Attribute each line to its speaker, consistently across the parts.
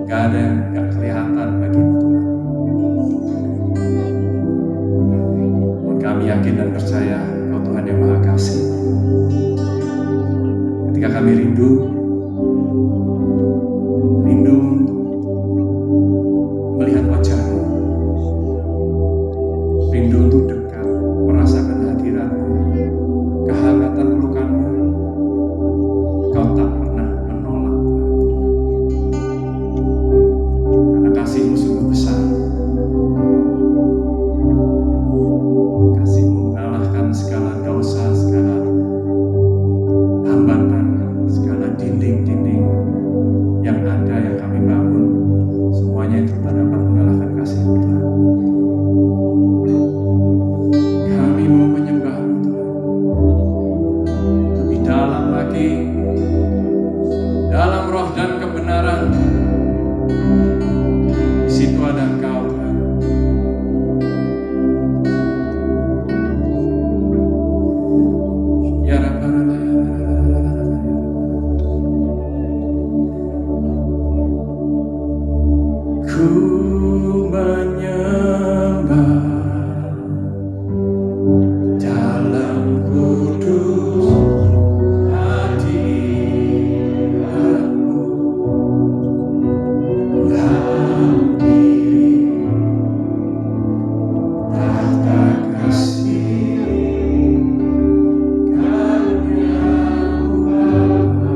Speaker 1: Gak ada yang gak kelihatan bagimu Tuhan. Kami yakin dan percaya Kau Tuhan yang Maha Kasih. Ketika kami rindu untuk melihat wajah-Mu, rindu untuk dekat, merasakan hadirat-Mu, kehangatan pelukan-Mu, Kau tak pernah menolak. Karena kasih-Mu sungguh besar. Kasih-Mu mengalahkan segala dosa, segala hambatan, segala dinding-dinding yang ada yang kami bangun. Semuanya itu tak dapat mengalahkan kasih-Mu Tuhan. Kami mau menyembah-Mu Tuhan. Lebih dalam lagi, dalam roh dan kebenaran. Di situ ada Engkau Tuhan. Ya Rabbana, ku menyembah dalam kudus hadirat-Mu, dalam diri tahta kasih karya-Mu Bapa.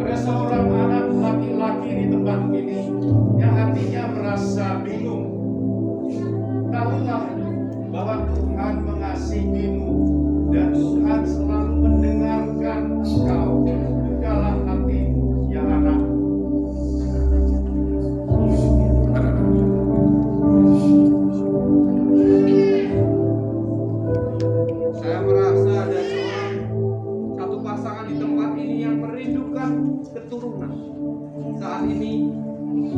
Speaker 2: Ada seorang anak laki-laki di tempat ini yang hatinya merasa bingung. Tahulah bahwa Tuhan mengasihimu dan Tuhan selalu mendengarkan engkau. Bukalah hatimu, ya anak.
Speaker 3: Saya merasa ada satu pasangan di tempat ini yang merindukan keturunan. Saat ini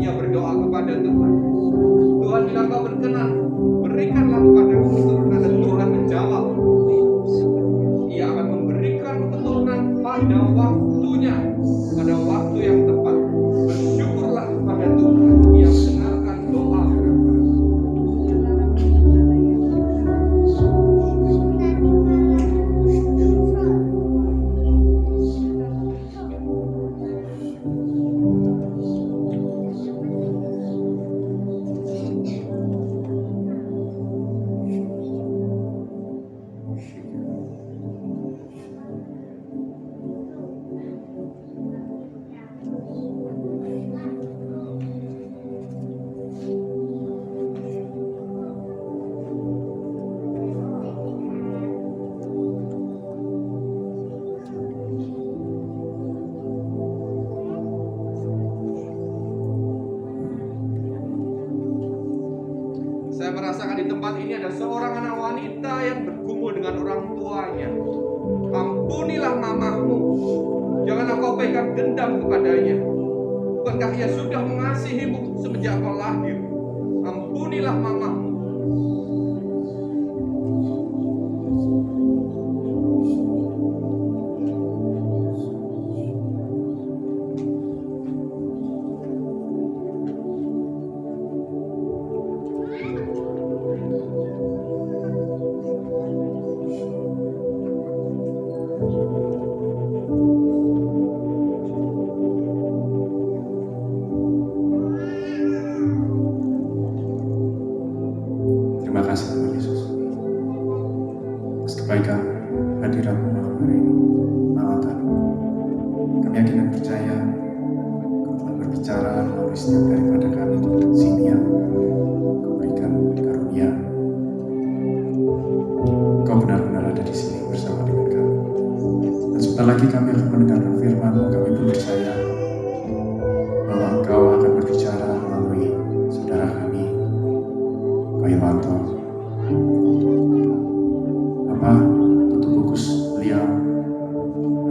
Speaker 3: ia berdoa kepada Tuhan. Tuhan bila kau berkenan, berikanlah kepadaku keturunan, dan Tuhan menjawab. Ia akan memberikan keturunan pada waktunya, pada waktu yang tepat. Bersyukurlah kepada Tuhan, ia mendengarkan doa. Saya merasakan di tempat ini ada seorang anak wanita yang bergumul dengan orang tuanya. Ampunilah mamamu, jangan kau pegang dendam kepadanya. Bukankah ia sudah mengasihimu semenjak kau lahir? Ampunilah mamamu.
Speaker 1: Terima kasih Tuhan Yesus atas kebaikan hadiratmu malam hari ini, perawatan. Kami yakin dan percaya Kau telah berbicara melalui setiap daripada kami di sini yang Kau berikan karunia. Kau benar-benar ada di sini bersama dengan kami. Dan sebentar lagi kami akan mendengarkan firman-Mu. Kami pun percaya bahwa Engkau akan berbicara melalui saudara kami, Pak Irwanto. Bapa, tutup fokus beliau,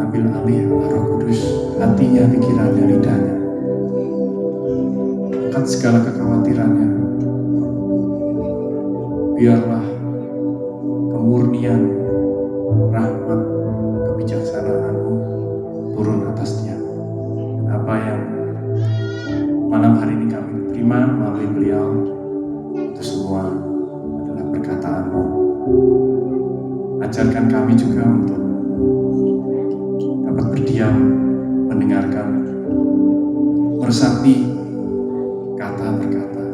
Speaker 1: ambil alih Roh Kudus, hatinya, pikirannya, lidahnya. Angkat segala kekhawatirannya. Biarlah kemurnian, rahmat, kebijaksanaan-Mu turun atasnya. Dan apa yang malam hari ini kami terima melalui beliau, itu semua adalah perkataan-Mu. Ajarkan kami juga untuk dapat berdiam, mendengarkan, meresapi kata per kata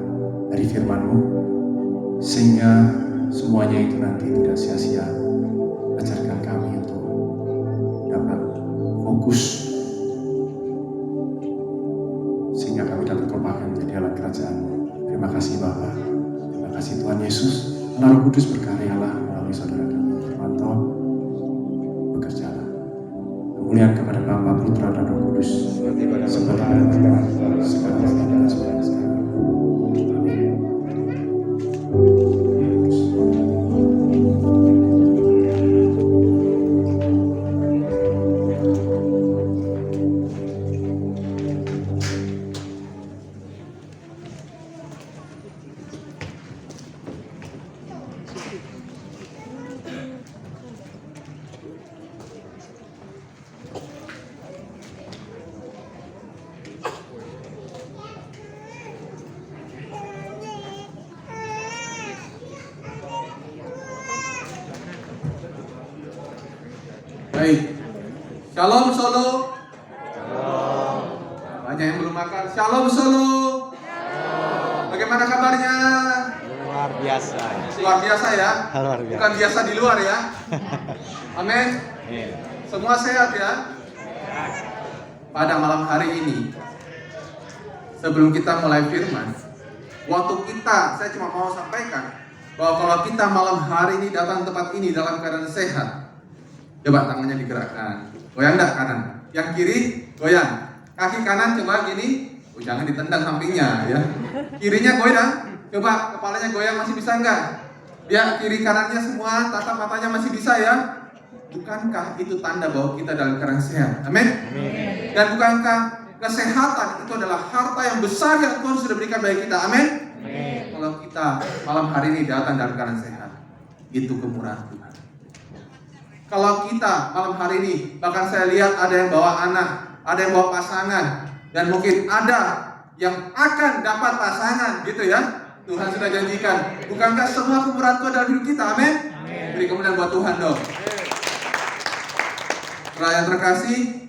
Speaker 1: dari firman-Mu, sehingga semuanya itu nanti tidak sia-sia. Ajarkan kami untuk dapat fokus, sehingga kami dapat kompakan menjadi alat kerajaan-Mu. Terima kasih Bapa. Terima kasih Tuhan Yesus. Roh Kudus berkaryalah melalui saudara kami Irwanto. Bekerjalah. Kemuliaan kepada Bapa, Putra, dan Roh Kudus. Seperti pada sekarang, sekarang, dan sekarang. Amin.
Speaker 3: Baik. Shalom Solo. Banyak yang belum makan. Shalom Solo. Bagaimana kabarnya?
Speaker 4: Luar biasa.
Speaker 3: Luar biasa ya.
Speaker 4: Luar biasa.
Speaker 3: Bukan biasa di luar ya. Amin. Semua sehat ya. Pada malam hari ini, sebelum kita mulai firman, saya cuma mau sampaikan bahwa kalau kita malam hari ini datang tempat ini dalam keadaan sehat, coba tangannya digerakkan, goyang enggak kanan, yang kiri goyang, kaki kanan coba gini, jangan ditendang sampingnya ya, kirinya goyang, coba kepalanya goyang, masih bisa enggak? Ya, kiri kanannya semua, tatap matanya masih bisa ya. Bukankah itu tanda bahwa kita dalam keadaan sehat? Amin. Dan bukankah kesehatan itu adalah harta yang besar yang Tuhan sudah berikan bagi kita? Amin. Kalau kita malam hari ini datang dalam keadaan sehat, itu kemurahan Tuhan. Kalau kita malam hari ini, bahkan saya lihat ada yang bawa anak, ada yang bawa pasangan, dan mungkin ada yang akan dapat pasangan, gitu ya. Tuhan sudah janjikan. Bukankah semua kemurahan Tuhan dalam hidup kita? Amin. Beri kemuliaan buat Tuhan dong. Yang terkasih,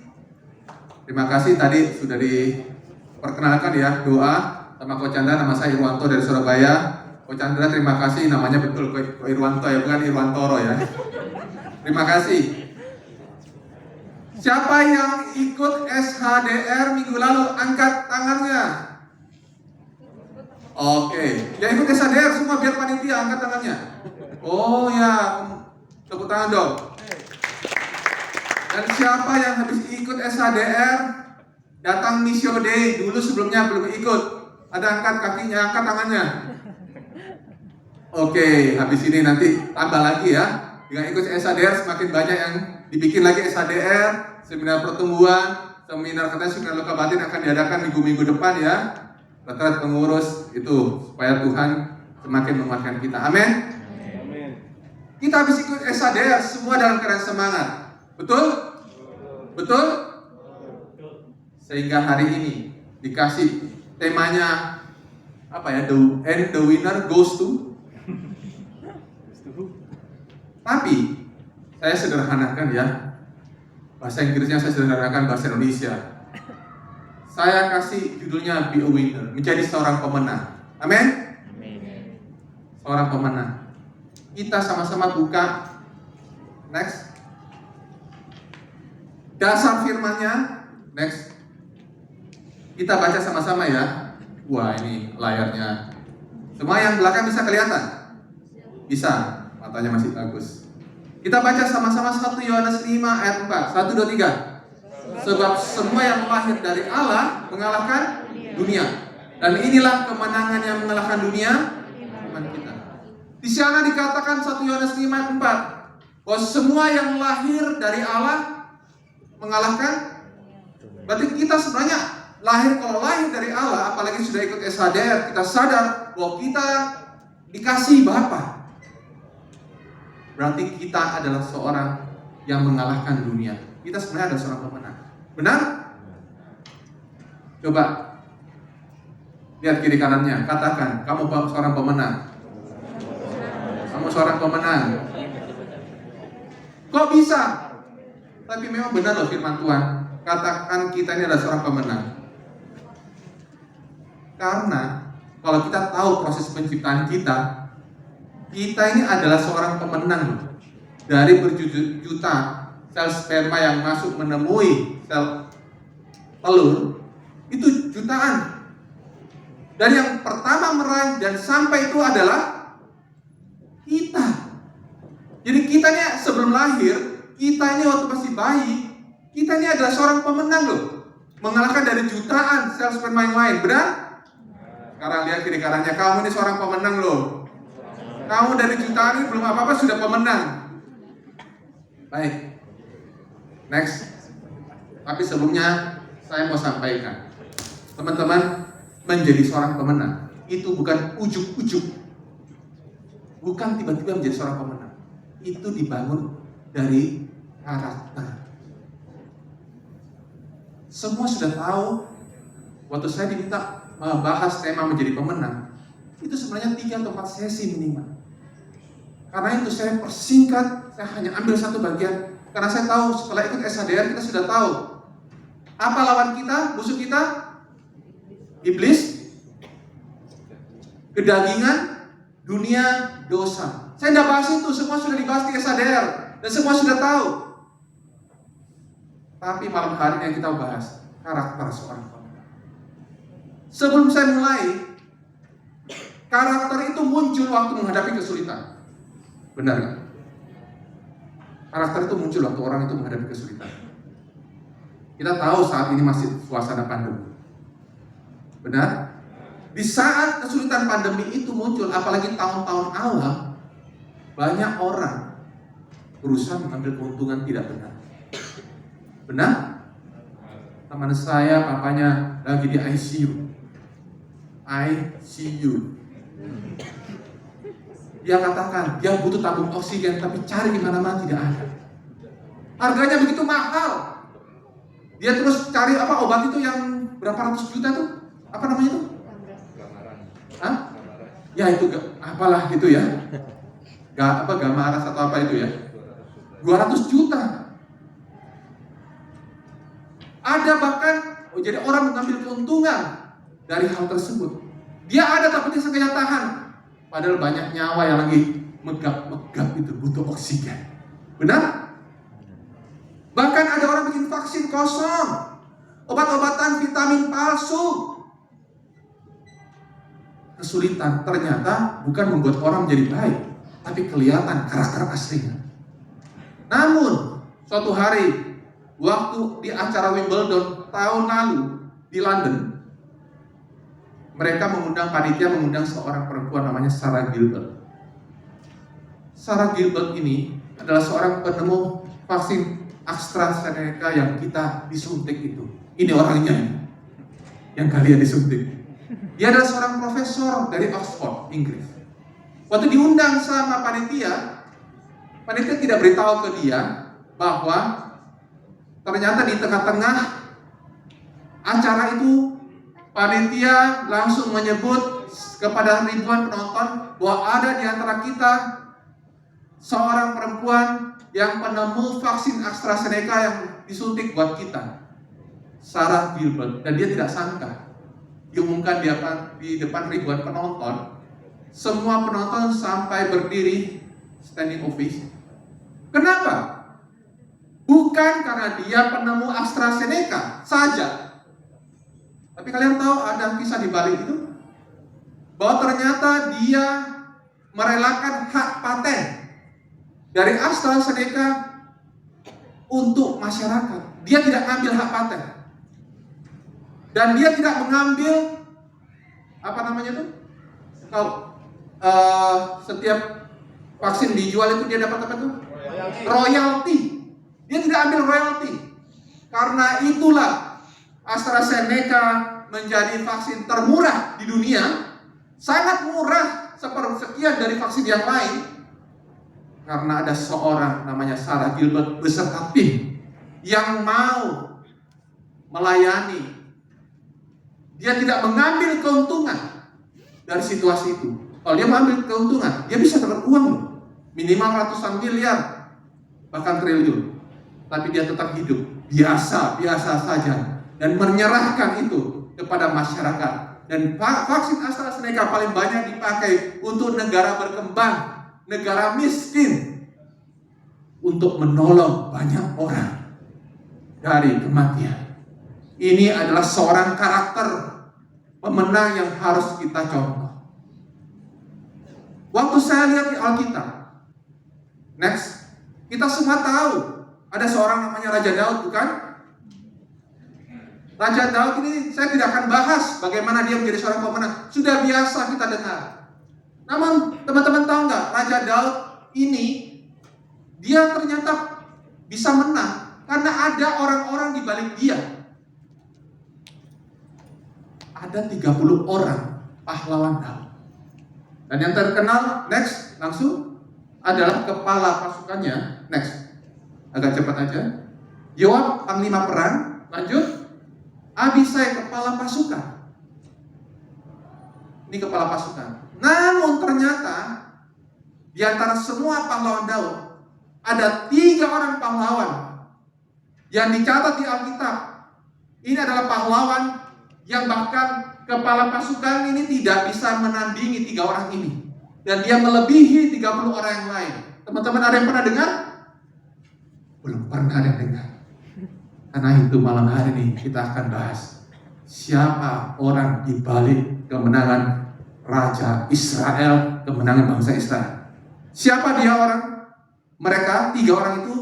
Speaker 3: terima kasih tadi sudah diperkenalkan ya, doa sama Ko Chandra. Nama saya Irwanto dari Surabaya. Ko Chandra terima kasih, namanya betul Ko Irwanto ya, bukan Irwantoro ya. Terima kasih. Siapa yang ikut SHDR minggu lalu angkat tangannya? Oke, yang ikut SHDR semua biar panitia angkat tangannya. Oh ya, tepuk tangan dong. Dan siapa yang habis ikut SHDR, datang Missio Day dulu sebelumnya belum ikut, ada angkat kakinya, angkat tangannya. Oke, habis ini nanti tambah lagi ya. Dengan ikut SHDR semakin banyak yang dibikin lagi SHDR, seminar pertumbuhan, seminar katanya seminar luka batin akan diadakan minggu-minggu depan ya. Retret pengurus itu supaya Tuhan semakin menguatkan kita. Amin. Kita habis ikut SHDR semua dalam keadaan semangat. Betul? Betul? Sehingga hari ini dikasih temanya apa ya? The winner goes to. Tapi saya sederhanakan ya. Bahasa Inggrisnya saya sederhanakan bahasa Indonesia. Saya kasih judulnya Be a Winner, menjadi seorang pemenang. Amin. Seorang pemenang. Kita sama-sama buka. Next. Dasar firman-Nya, next. Kita baca sama-sama ya. Wah, ini layarnya. Semua yang belakang bisa kelihatan? Bisa, matanya masih bagus. Kita baca sama-sama 1 Yohanes 5 ayat 4. 1, 2, 3. Sebab semua yang lahir dari Allah mengalahkan dunia. Dan inilah kemenangan yang mengalahkan dunia, iman kita. Di sana dikatakan 1 Yohanes 5 ayat 4. Bahwa semua yang lahir dari Allah mengalahkan. Berarti kita sebenarnya kalau lahir dari Allah, apalagi sudah ikut SHDR, kita sadar bahwa kita dikasih Bapa. Berarti kita adalah seorang yang mengalahkan dunia. Kita sebenarnya adalah seorang pemenang. Benar? Coba lihat kiri kanannya, katakan, kamu seorang pemenang. Kamu seorang pemenang. Kok bisa? Tapi memang benar loh firman Tuhan. Katakan kita ini adalah seorang pemenang. Karena kalau kita tahu proses penciptaan kita ini adalah seorang pemenang loh. Dari berjuta sel sperma yang masuk menemui sel telur, itu jutaan. Dan yang pertama meraih dan sampai itu adalah kita. Jadi kita ini sebelum lahir, kita ini waktu masih bayi, kita ini adalah seorang pemenang loh. Mengalahkan dari jutaan sel sperma yang lain, benar? Sekarang lihat kiri kanannya, kamu ini seorang pemenang loh. Kamu dari jutaan ini belum apa-apa sudah pemenang. Baik. Next. Tapi sebelumnya saya mau sampaikan, teman-teman, menjadi seorang pemenang itu bukan ujuk-ujuk. Bukan tiba-tiba menjadi seorang pemenang. Itu dibangun dari karakter. Semua sudah tahu, waktu saya diminta membahas tema menjadi pemenang, itu sebenarnya 3 atau 4 sesi minimal. Karena itu saya persingkat, saya hanya ambil satu bagian
Speaker 5: Karena saya tahu setelah ikut SHDR kita sudah tahu apa lawan kita, musuh kita? Iblis, kedagingan, dunia, dosa. Saya tidak bahas itu, semua sudah dibahas di SHDR dan semua sudah tahu. Tapi malam hari ini kita bahas karakter seorang pemenang. Sebelum saya mulai, karakter itu muncul waktu menghadapi kesulitan. Benar nggak? Karakter itu muncul waktu orang itu menghadapi kesulitan. Kita tahu saat ini masih suasana pandemi. Benar? Di saat kesulitan pandemi itu muncul, apalagi tahun-tahun awal, banyak orang berusaha mengambil keuntungan tidak benar. Benar? Teman saya, papanya lagi di ICU. Dia katakan, dia butuh tabung oksigen, tapi cari di mana-mana tidak ada. Harganya begitu mahal. Dia terus cari obat itu yang berapa ratus juta tuh? Apa namanya itu? Hah? Ya itu apalah gitu ya. Gamaras atau apa itu ya? 200 juta. Ada bahkan jadi orang mengambil keuntungan dari hal tersebut. Dia ada tapi dia sengaja tahan. Padahal banyak nyawa yang lagi megap itu butuh oksigen. Benar? Bahkan ada orang bikin vaksin kosong, obat-obatan vitamin palsu. Kesulitan ternyata bukan membuat orang menjadi baik, tapi kelihatan karakter aslinya. Namun suatu hari waktu di acara Wimbledon tahun lalu di London, mereka panitia mengundang seorang perempuan namanya Sarah Gilbert. Sarah Gilbert ini adalah seorang penemu vaksin AstraZeneca yang kita disuntik itu. Ini orangnya yang kalian disuntik. Dia adalah seorang profesor dari Oxford, Inggris. Waktu diundang sama panitia tidak beritahu ke dia bahwa ternyata di tengah-tengah acara itu panitia langsung menyebut kepada ribuan penonton bahwa ada di antara kita seorang perempuan yang penemu vaksin AstraZeneca yang disuntik buat kita, Sarah Gilbert. Dan dia tidak sangka diumumkan di depan ribuan penonton. Semua penonton sampai berdiri standing ovation. Kenapa? Bukan karena dia penemu AstraZeneca saja. Tapi kalian tahu ada kisah di balik itu? Bahwa ternyata dia merelakan hak paten dari AstraZeneca untuk masyarakat. Dia tidak ambil hak paten. Dan dia tidak mengambil kalau setiap vaksin dijual itu dia dapat apa tuh? Royalty. Dia tidak ambil royalty. Karena itulah AstraZeneca menjadi vaksin termurah di dunia. Sangat murah, sepersekian dari vaksin yang lain. Karena ada seorang namanya Sarah Gilbert beserta tim yang mau melayani. Dia tidak mengambil keuntungan dari situasi itu. Kalau dia mengambil keuntungan, dia bisa dapat uang loh. Minimal ratusan miliar, bahkan triliun. Tapi dia tetap hidup biasa saja dan menyerahkan itu kepada masyarakat. Dan vaksin AstraZeneca paling banyak dipakai untuk negara berkembang, negara miskin, untuk menolong banyak orang dari kematian. Ini adalah seorang karakter pemenang yang harus kita contoh. Waktu saya lihat di Alkitab, next, kita semua tahu ada seorang namanya Raja Daud, bukan? Raja Daud ini saya tidak akan bahas bagaimana dia menjadi seorang pemenang. Sudah biasa kita dengar. Namun teman-teman tahu nggak, Raja Daud ini dia ternyata bisa menang karena ada orang-orang di balik dia. Ada 30 orang pahlawan Daud. Dan yang terkenal, next, langsung adalah kepala pasukannya. Next, agak cepat aja. Yoab, panglima perang. Lanjut, Abisai, kepala pasukan. Ini kepala pasukan. Namun ternyata di antara semua pahlawan Daud, ada 3 orang pahlawan yang dicatat di Alkitab. Ini adalah pahlawan yang bahkan kepala pasukan ini tidak bisa menandingi 3 orang ini. Dan dia melebihi 30 orang yang lain. Teman-teman ada yang pernah dengar? Belum pernah ada yang dengar. Karena itu malam hari ini kita akan bahas siapa orang di balik kemenangan Raja Israel, kemenangan bangsa Israel. Siapa dia orang? Mereka 3 orang itu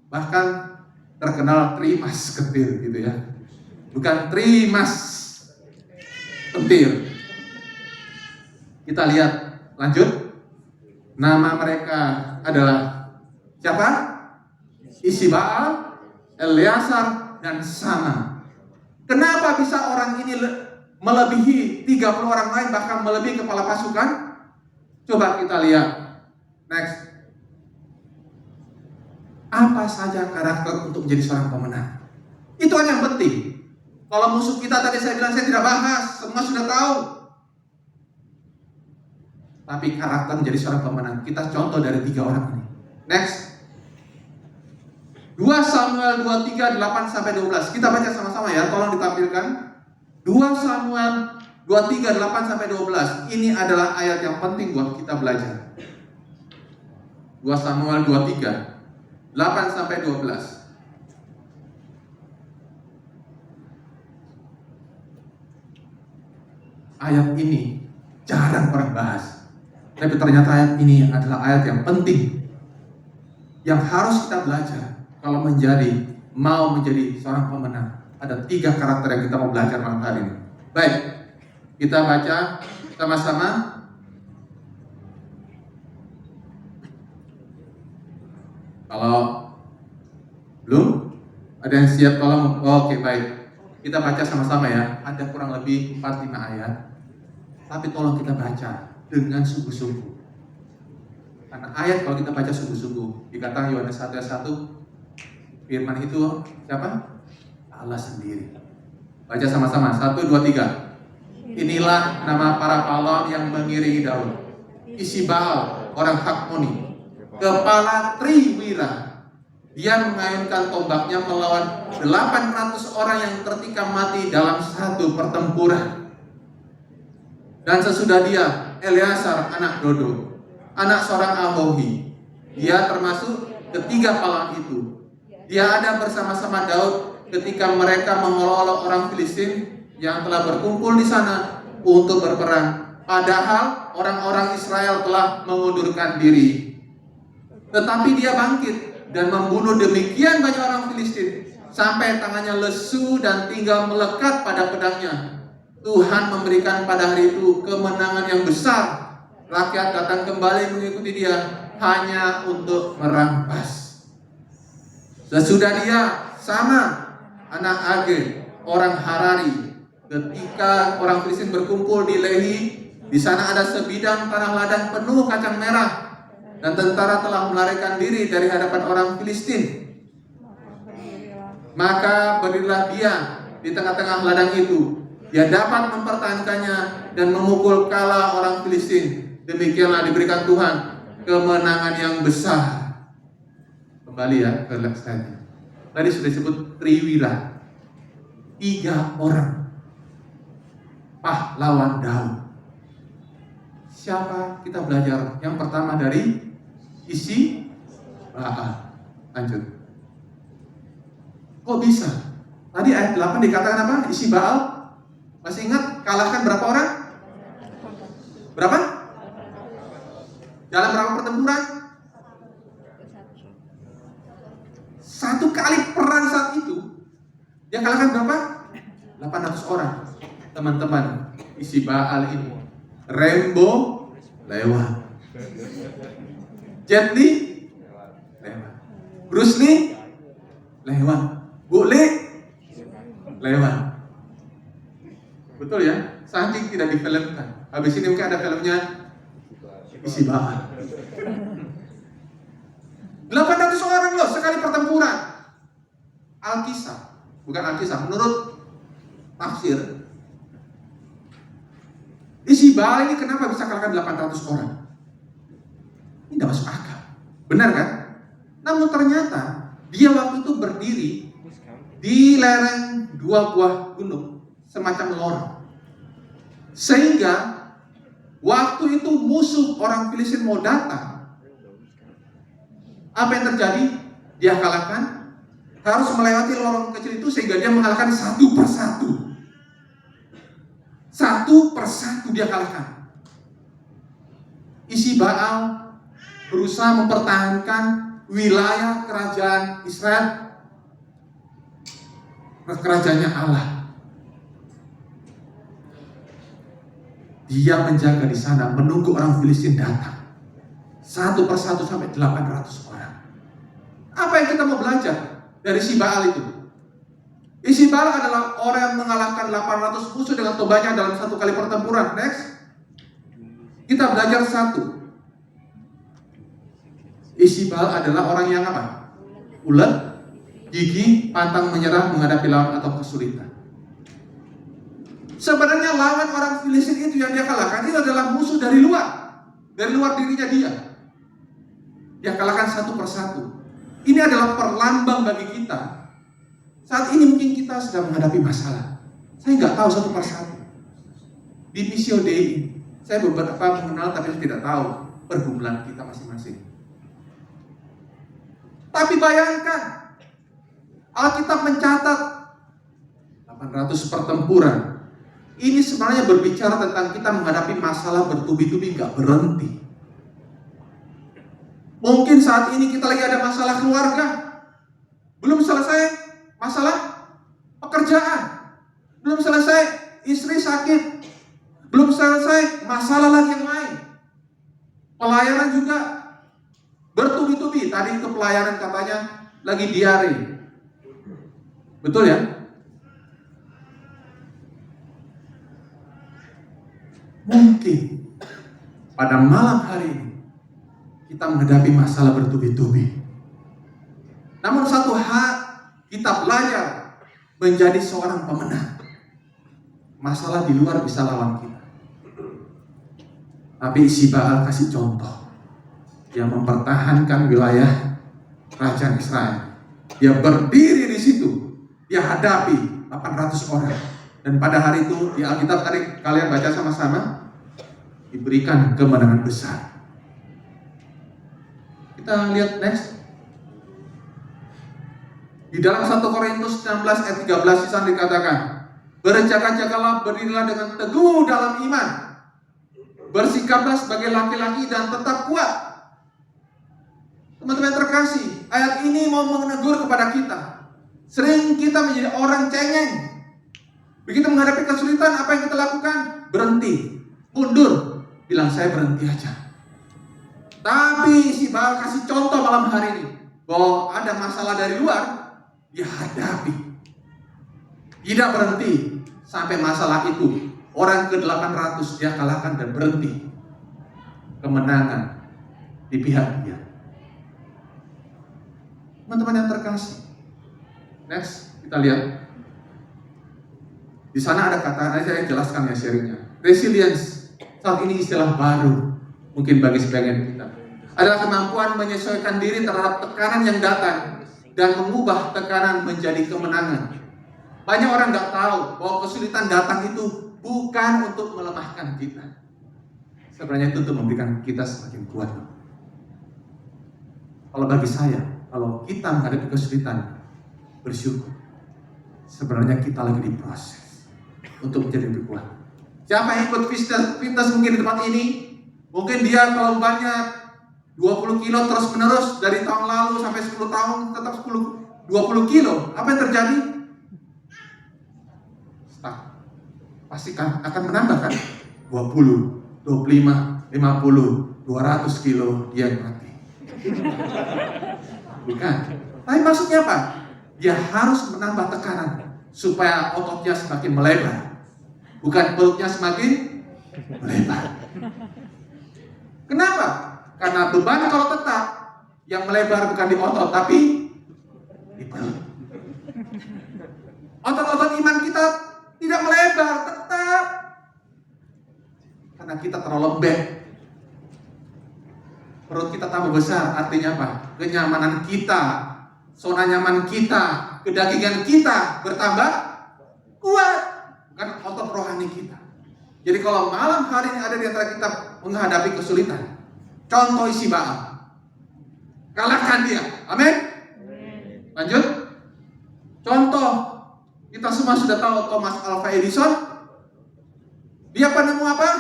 Speaker 5: bahkan terkenal Trimas Ketir gitu ya. Bukan Trimas Ketir. Kita lihat lanjut. Nama mereka adalah siapa? Isibal, Eleazar, dan Sama. Kenapa bisa orang ini melebihi 30 orang lain, bahkan melebihi kepala pasukan? Coba kita lihat. Next. Apa saja karakter untuk menjadi seorang pemenang? Itu hanya yang penting. Kalau musuh kita tadi saya bilang saya tidak bahas, semua sudah tahu. Tapi karakter menjadi seorang pemenang, kita contoh dari 3 orang ini. Next. 2 Samuel 23, 8-12. Kita baca sama-sama ya, tolong ditampilkan. 2 Samuel 23, 8-12. Ini adalah ayat yang penting buat kita belajar. 2 Samuel 23, 8-12. Ayat ini jarang orang bahas. Tapi ternyata ayat ini adalah ayat yang penting, yang harus kita belajar kalau mau menjadi seorang pemenang. Ada 3 karakter yang kita mau belajar malam hari ini. Baik, kita baca sama-sama. Kalau belum ada yang siap, tolong. Oke, baik. Kita baca sama-sama ya. Ada kurang lebih 4-5 ayat. Tapi tolong kita baca dengan sungguh-sungguh. Karena ayat kalau kita baca sungguh-sungguh, dikatakan Yohanes 1 ayat 1, firman itu siapa? Allah sendiri. Baca sama-sama. 1, 2, 3. Inilah nama para pahlawan yang mengiringi Daud. Isibal, orang Hakmoni, kepala Triwira. Dia mengayunkan tombaknya melawan 800 orang yang tertikam mati dalam satu pertempuran. Dan sesudah dia, Eleazar anak Dodo, anak seorang Ahohi. Dia termasuk ketiga pahlawan itu. Dia ada bersama-sama Daud ketika mereka mengolok-olok orang Filistin yang telah berkumpul di sana untuk berperang. Padahal orang-orang Israel telah mengundurkan diri. Tetapi dia bangkit dan membunuh demikian banyak orang Filistin sampai tangannya lesu dan tinggal melekat pada pedangnya. Tuhan memberikan pada hari itu kemenangan yang besar. Rakyat datang kembali mengikuti dia hanya untuk merampas. Sesudah dia, Sama anak Age, orang Harari, ketika orang Filistin berkumpul di Lehi, di sana ada sebidang tanah ladang penuh kacang merah, dan tentara telah melarikan diri dari hadapan orang Filistin. Maka berdirilah dia di tengah-tengah ladang itu. Dia dapat mempertahankannya dan memukul kala orang Filistin. Demikianlah diberikan Tuhan kemenangan yang besar. Kembali ya ke slide. Tadi sudah disebut Triwira. 3 orang pahlawan Daud. Siapa kita belajar? Yang pertama dari Isibal. Lanjut. Kok bisa? Tadi ayat 8 dikatakan apa? Isibal. Masih ingat kalahkan berapa orang? Berapa? Dalam berapa pertempuran? 1 kali perang saat itu dia kalahkan berapa? 800 orang. Teman-teman, Isibal ini Rembo lewat, Jet Li lewat, Bruce Lee lewat, Bu Lee lewat. Betul ya? Saking tidak difilmkan. Habis ini mungkin ada filmnya Isibal. 800 orang loh sekali pertempuran. Alkisah, bukan Alkisah, menurut tafsir Isibal ini kenapa bisa kalahkan 800 orang? Ini tidak masuk akal. Benar kan? Namun ternyata dia waktu itu berdiri di lereng dua buah gunung, semacam lorong. Sehingga waktu itu musuh orang Filistin mau datang, apa yang terjadi? Dia kalahkan, harus melewati lorong kecil itu sehingga dia mengalahkan satu persatu. Satu persatu dia kalahkan. Isi Baal berusaha mempertahankan wilayah kerajaan Israel, kerajaannya Allah. Dia menjaga di sana, menunggu orang Filistin datang. Satu persatu sampai 800 orang. Apa yang kita mau belajar dari si Baal itu? Isi Baal adalah orang yang mengalahkan 800 musuh dengan tombaknya dalam satu kali pertempuran. Next. Kita belajar satu. Isi Baal adalah orang yang apa? Ulet, gigih, pantang menyerah menghadapi lawan atau kesulitan. Sebenarnya lawan orang Filistin itu yang dia kalahkan itu adalah musuh dari luar dirinya dia. Dia kalahkan satu persatu. Ini adalah perlambang bagi kita. Saat ini mungkin kita sedang menghadapi masalah. Saya nggak tahu satu persatu. Di Missio Dei, saya beberapa mengenal tapi saya tidak tahu pergumulan kita masing-masing. Tapi bayangkan, Alkitab mencatat 800 pertempuran. Ini sebenarnya berbicara tentang kita menghadapi masalah bertubi-tubi, nggak berhenti. Mungkin saat ini kita lagi ada masalah keluarga, belum selesai masalah pekerjaan, belum selesai istri sakit, belum selesai masalah lagi yang lain. Pelayanan juga bertubi-tubi. Tadi itu pelayanan katanya lagi diare. Betul ya? Mungkin pada malam hari ini kita menghadapi masalah bertubi-tubi. Namun satu hal kita belajar menjadi seorang pemenang. Masalah di luar bisa lawan kita. Tapi si Baal kasih contoh yang mempertahankan wilayah kerajaan Israel. Dia berdiri di situ. Dia hadapi 800 orang. Dan pada hari itu di Alkitab tadi kalian baca sama-sama, diberikan kemenangan besar. Kita lihat next. Di dalam 1 Korintus 16 ayat 13 di sana dikatakan, berjaga-jagalah, berdirilah dengan teguh dalam iman. Bersikaplah sebagai laki-laki dan tetap kuat. Teman-teman terkasih, ayat ini mau menegur kepada kita. Sering kita menjadi orang cengeng. Begitu menghadapi kesulitan, apa yang kita lakukan? Berhenti, mundur, bilang saya berhenti aja. Tapi si Baal kasih contoh malam hari ini bahwa ada masalah dari luar, dia hadapi. Tidak berhenti sampai masalah itu orang ke-800 dia kalahkan dan berhenti. Kemenangan di pihak dia. Teman-teman yang terkasih, next kita lihat. Di sana ada kata, saya jelaskan ya sharingnya. Resilience, saat ini istilah baru mungkin bagi sebagian kita. Adalah kemampuan menyesuaikan diri terhadap tekanan yang datang dan mengubah tekanan menjadi kemenangan. Banyak orang nggak tahu bahwa kesulitan datang itu bukan untuk melemahkan kita. Sebenarnya itu untuk memberikan kita semakin kuat. Kalau bagi saya, kalau kita menghadapi kesulitan, bersyukur. Sebenarnya kita lagi diproses untuk menjadi lebih kuat. Siapa yang ikut fitness mungkin di tempat ini? Mungkin dia kalau banyak 20 kilo terus menerus dari tahun lalu sampai 10 tahun tetap 20 kilo. Apa yang terjadi? Stuck. Pasti akan menambah kan? 20, 25, 50, 200 kilo dia mati. Bukan. Tapi maksudnya apa? Dia harus menambah tekanan supaya ototnya semakin melebar. Bukan perutnya semakin melebar. Kenapa? Karena beban kalau tetap yang melebar bukan di otot tapi di perut. Otot-otot iman kita tidak melebar, tetap. Karena kita terlalu lembek. perut kita tambah besar, artinya apa? Kenyamanan kita, zona nyaman kita, kedagingan kita bertambah kuat, bukan otot rohani kita. Jadi kalau malam hari ini ada di antara kita menghadapi kesulitan, contoh isi Baal, kalahkan dia. Amin. Lanjut. Contoh, kita semua sudah tahu Thomas Alva Edison. Dia penemu apa?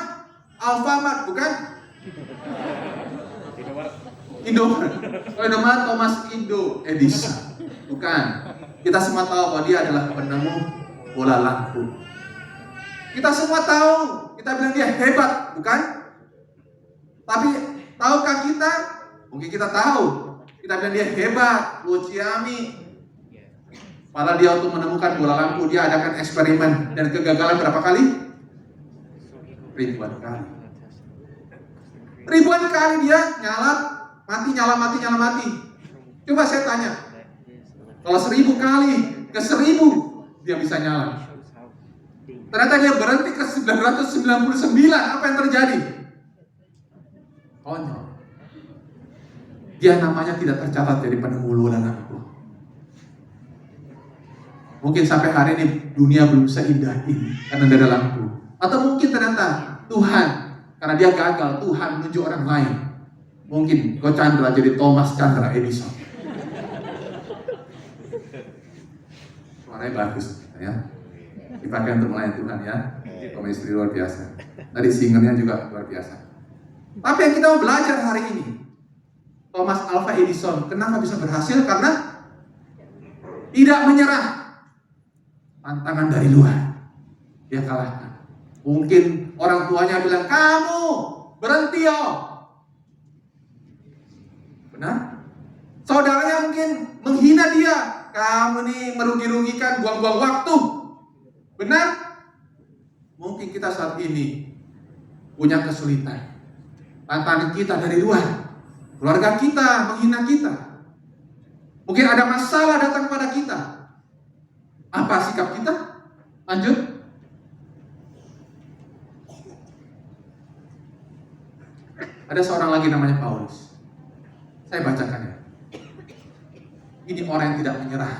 Speaker 5: Alfamart, bukan? Indomaret Thomas Edison, bukan. Kita semua tahu bahwa dia adalah penemu bola lampu. Kita semua tahu, kita bilang dia hebat, bukan? Tapi tahukah kita? Mungkin kita tahu. Kita bilang dia hebat, Luciani. Padahal dia untuk menemukan bola lampu, dia adakan eksperimen dan kegagalan berapa kali? Ribuan kali. Ribuan kali dia nyala mati. Coba saya tanya, kalau 1000 kali ke 1000 dia bisa nyala. Ternyata dia berhenti ke 999. Apa yang terjadi? Konyol. Dia namanya tidak tercatat jadi penemu bola lampu. Mungkin sampai hari ini dunia belum seindah ini karena tidak ada lampu. Atau mungkin ternyata Tuhan, karena dia gagal, Tuhan menunjuk orang lain. Mungkin Ko Chandra jadi Thomas Chandra Edison. Suaranya bagus ya. Dipakai untuk melayani Tuhan ya. Kamu istri luar biasa. Tadi singernya juga luar biasa. Tapi yang kita mau belajar hari ini, Thomas Alva Edison kenapa bisa berhasil? Karena tidak menyerah. Tantangan dari luar dia kalahkan. Mungkin orang tuanya bilang, kamu berhenti yo. Benar? Saudaranya mungkin menghina dia, kamu nih merugi-rugikan, buang-buang waktu. Benar? Mungkin kita saat ini punya kesulitan. Tantangan kita dari luar. Keluarga kita menghina kita. Mungkin ada masalah datang pada kita. Apa sikap kita? Lanjut. Ada seorang lagi namanya Paulus. Saya bacakan ya. Ini orang yang tidak menyerah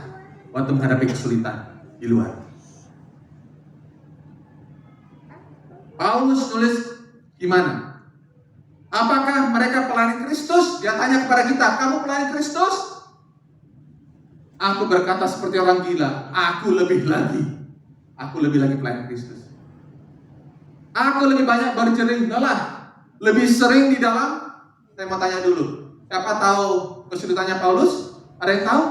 Speaker 5: waktu menghadapi kesulitan di luar. Paulus nulis gimana? Apakah mereka pelayani Kristus? Dia tanya kepada kita, kamu pelayani Kristus? Aku berkata seperti orang gila, aku lebih lagi pelayani Kristus. Aku lebih banyak berjering, lebih sering di dalam. Saya mau tanya dulu, siapa tahu kesulitannya Paulus? Ada yang tahu?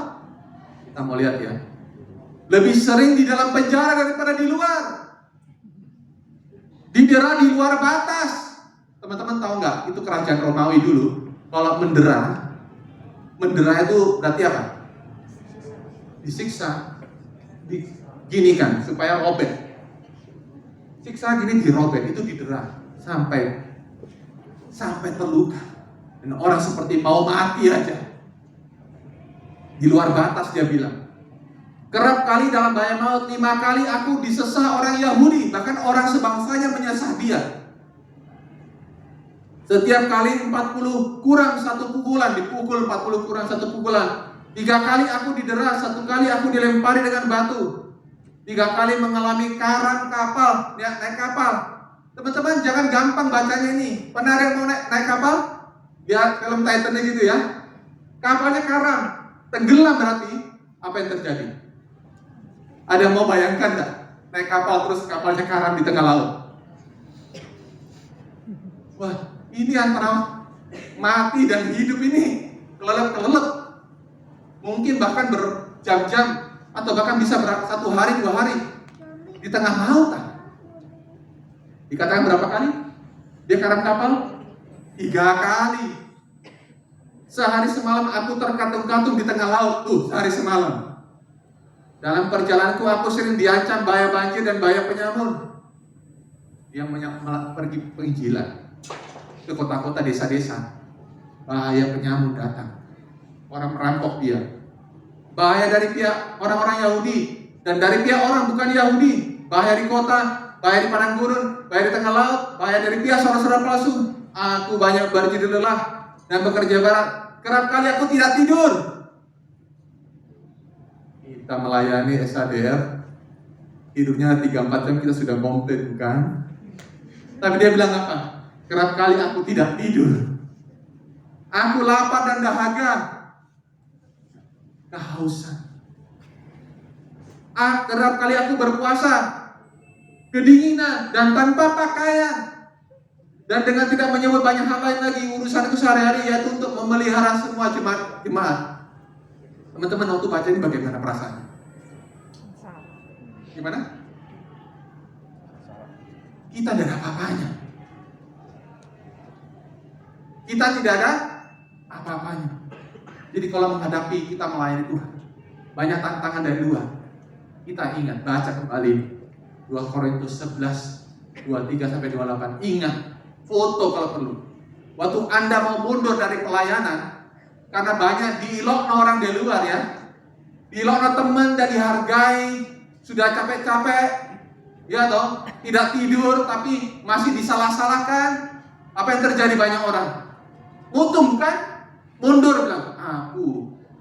Speaker 5: Kita mau lihat ya. Lebih sering di dalam penjara daripada di luar. Didera di luar batas. Teman-teman tahu nggak? Itu kerajaan Romawi dulu. Kalau mendera itu berarti apa? Disiksa, diginikan supaya robek. Siksa gini dirobek, itu didera sampai terluka. Dan orang seperti mau mati aja. Di luar batas dia bilang. Kerap kali dalam bahaya maut, 5 kali aku disesah orang Yahudi, bahkan orang sebangsanya menyesah dia. Setiap kali 40 kurang 1 pukulan, dipukul 40 kurang 1 pukulan. 3 kali aku didera, 1 kali aku dilempari dengan batu. 3 kali mengalami karam kapal, naik kapal. Teman-teman jangan gampang bacanya ini. Pernah ada yang mau naik kapal? Ya film Titanic gitu ya. Kapalnya karam, tenggelam berarti. Apa yang terjadi? Ada yang mau bayangkan nggak? Naik kapal terus kapalnya karam di tengah laut. Wah, ini antara mati dan hidup ini kelelep-kelelep. Mungkin bahkan berjam-jam atau bahkan bisa 1 hari 2 hari di tengah lautan. Dikatakan berapa kali? Dia karam kapal 3 kali. Sehari semalam aku terkatung-katung di tengah laut tuh sehari semalam. Dalam perjalananku aku sering diancam bahaya banjir dan bahaya penyamun. Dia pergi penginjilan ke kota-kota, desa-desa. Bahaya penyamun datang. Orang merampok dia. Bahaya dari pihak orang-orang Yahudi dan dari pihak orang bukan Yahudi. Bahaya di kota, bahaya di padang gurun, bahaya di tengah laut, bahaya dari pihak saudara-saudara palsu. Aku banyak berjudi lelah dan bekerja berat. Kerap kali aku tidak tidur. Kita melayani SADR, tidurnya 3-4 jam kita sudah komplit, bukan? Tapi dia bilang apa? Kerap kali aku tidak tidur. Aku lapar dan dahaga, kehausan. Kerap kali aku berpuasa, kedinginan dan tanpa pakaian. Dan dengan tidak menyebut banyak hal lain lagi, urusanku sehari-hari yaitu untuk memelihara semua jemaat. Teman-teman waktu baca ini bagaimana perasaannya? Gimana? Kita tidak ada apa-apanya. Kita tidak ada apa-apanya. Jadi kalau menghadapi kita melayani Tuhan, banyak tantangan dari luar. Kita ingat, baca kembali 2 Korintus 11, 23-28. Ingat, foto kalau perlu. Waktu Anda mau mundur dari pelayanan, karena banyak diilokno orang di luar ya. Diilokno teman dan dihargai, sudah capek-capek, ya toh, tidak tidur tapi masih disalah-salahkan. Apa yang terjadi banyak orang? Mutung kan? Mundur bilang,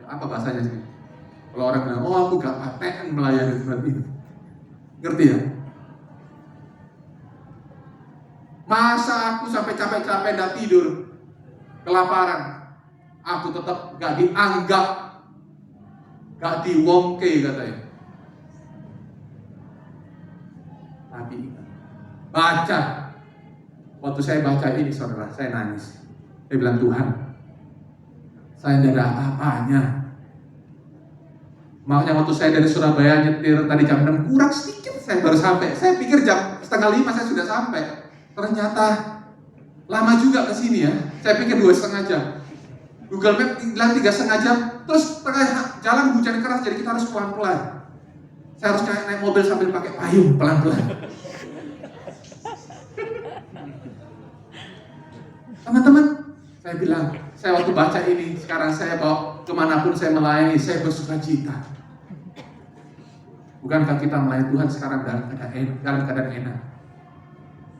Speaker 5: apa bahasanya sih? Kalau orang bilang, aku gak paten melayani Tuhan ini. Ngerti ya? Masa aku sampai capek-capek gak tidur, kelaparan, aku tetap gak dianggap, gak diwongke katanya. Tapi baca, waktu saya baca ini saudara, saya nangis. Saya bilang, Tuhan, saya tidak ada apa-apanya. Makanya waktu saya dari Surabaya nyetir tadi jam 6 kurang sedikit saya baru sampai. Saya pikir jam 4:30 saya sudah sampai. Ternyata lama juga ke sini ya. Saya pikir 2,5 jam. Google Map bilang 3,5 jam. Terus tengah jalan hujan keras jadi kita harus pelan-pelan. Saya harus naik mobil sambil pakai payung pelan-pelan. Teman-teman, saya bilang, saya waktu baca ini, sekarang saya bawa kemanapun saya melayani, saya bersuka cita. Bukankah kita melayani Tuhan sekarang dalam keadaan enak?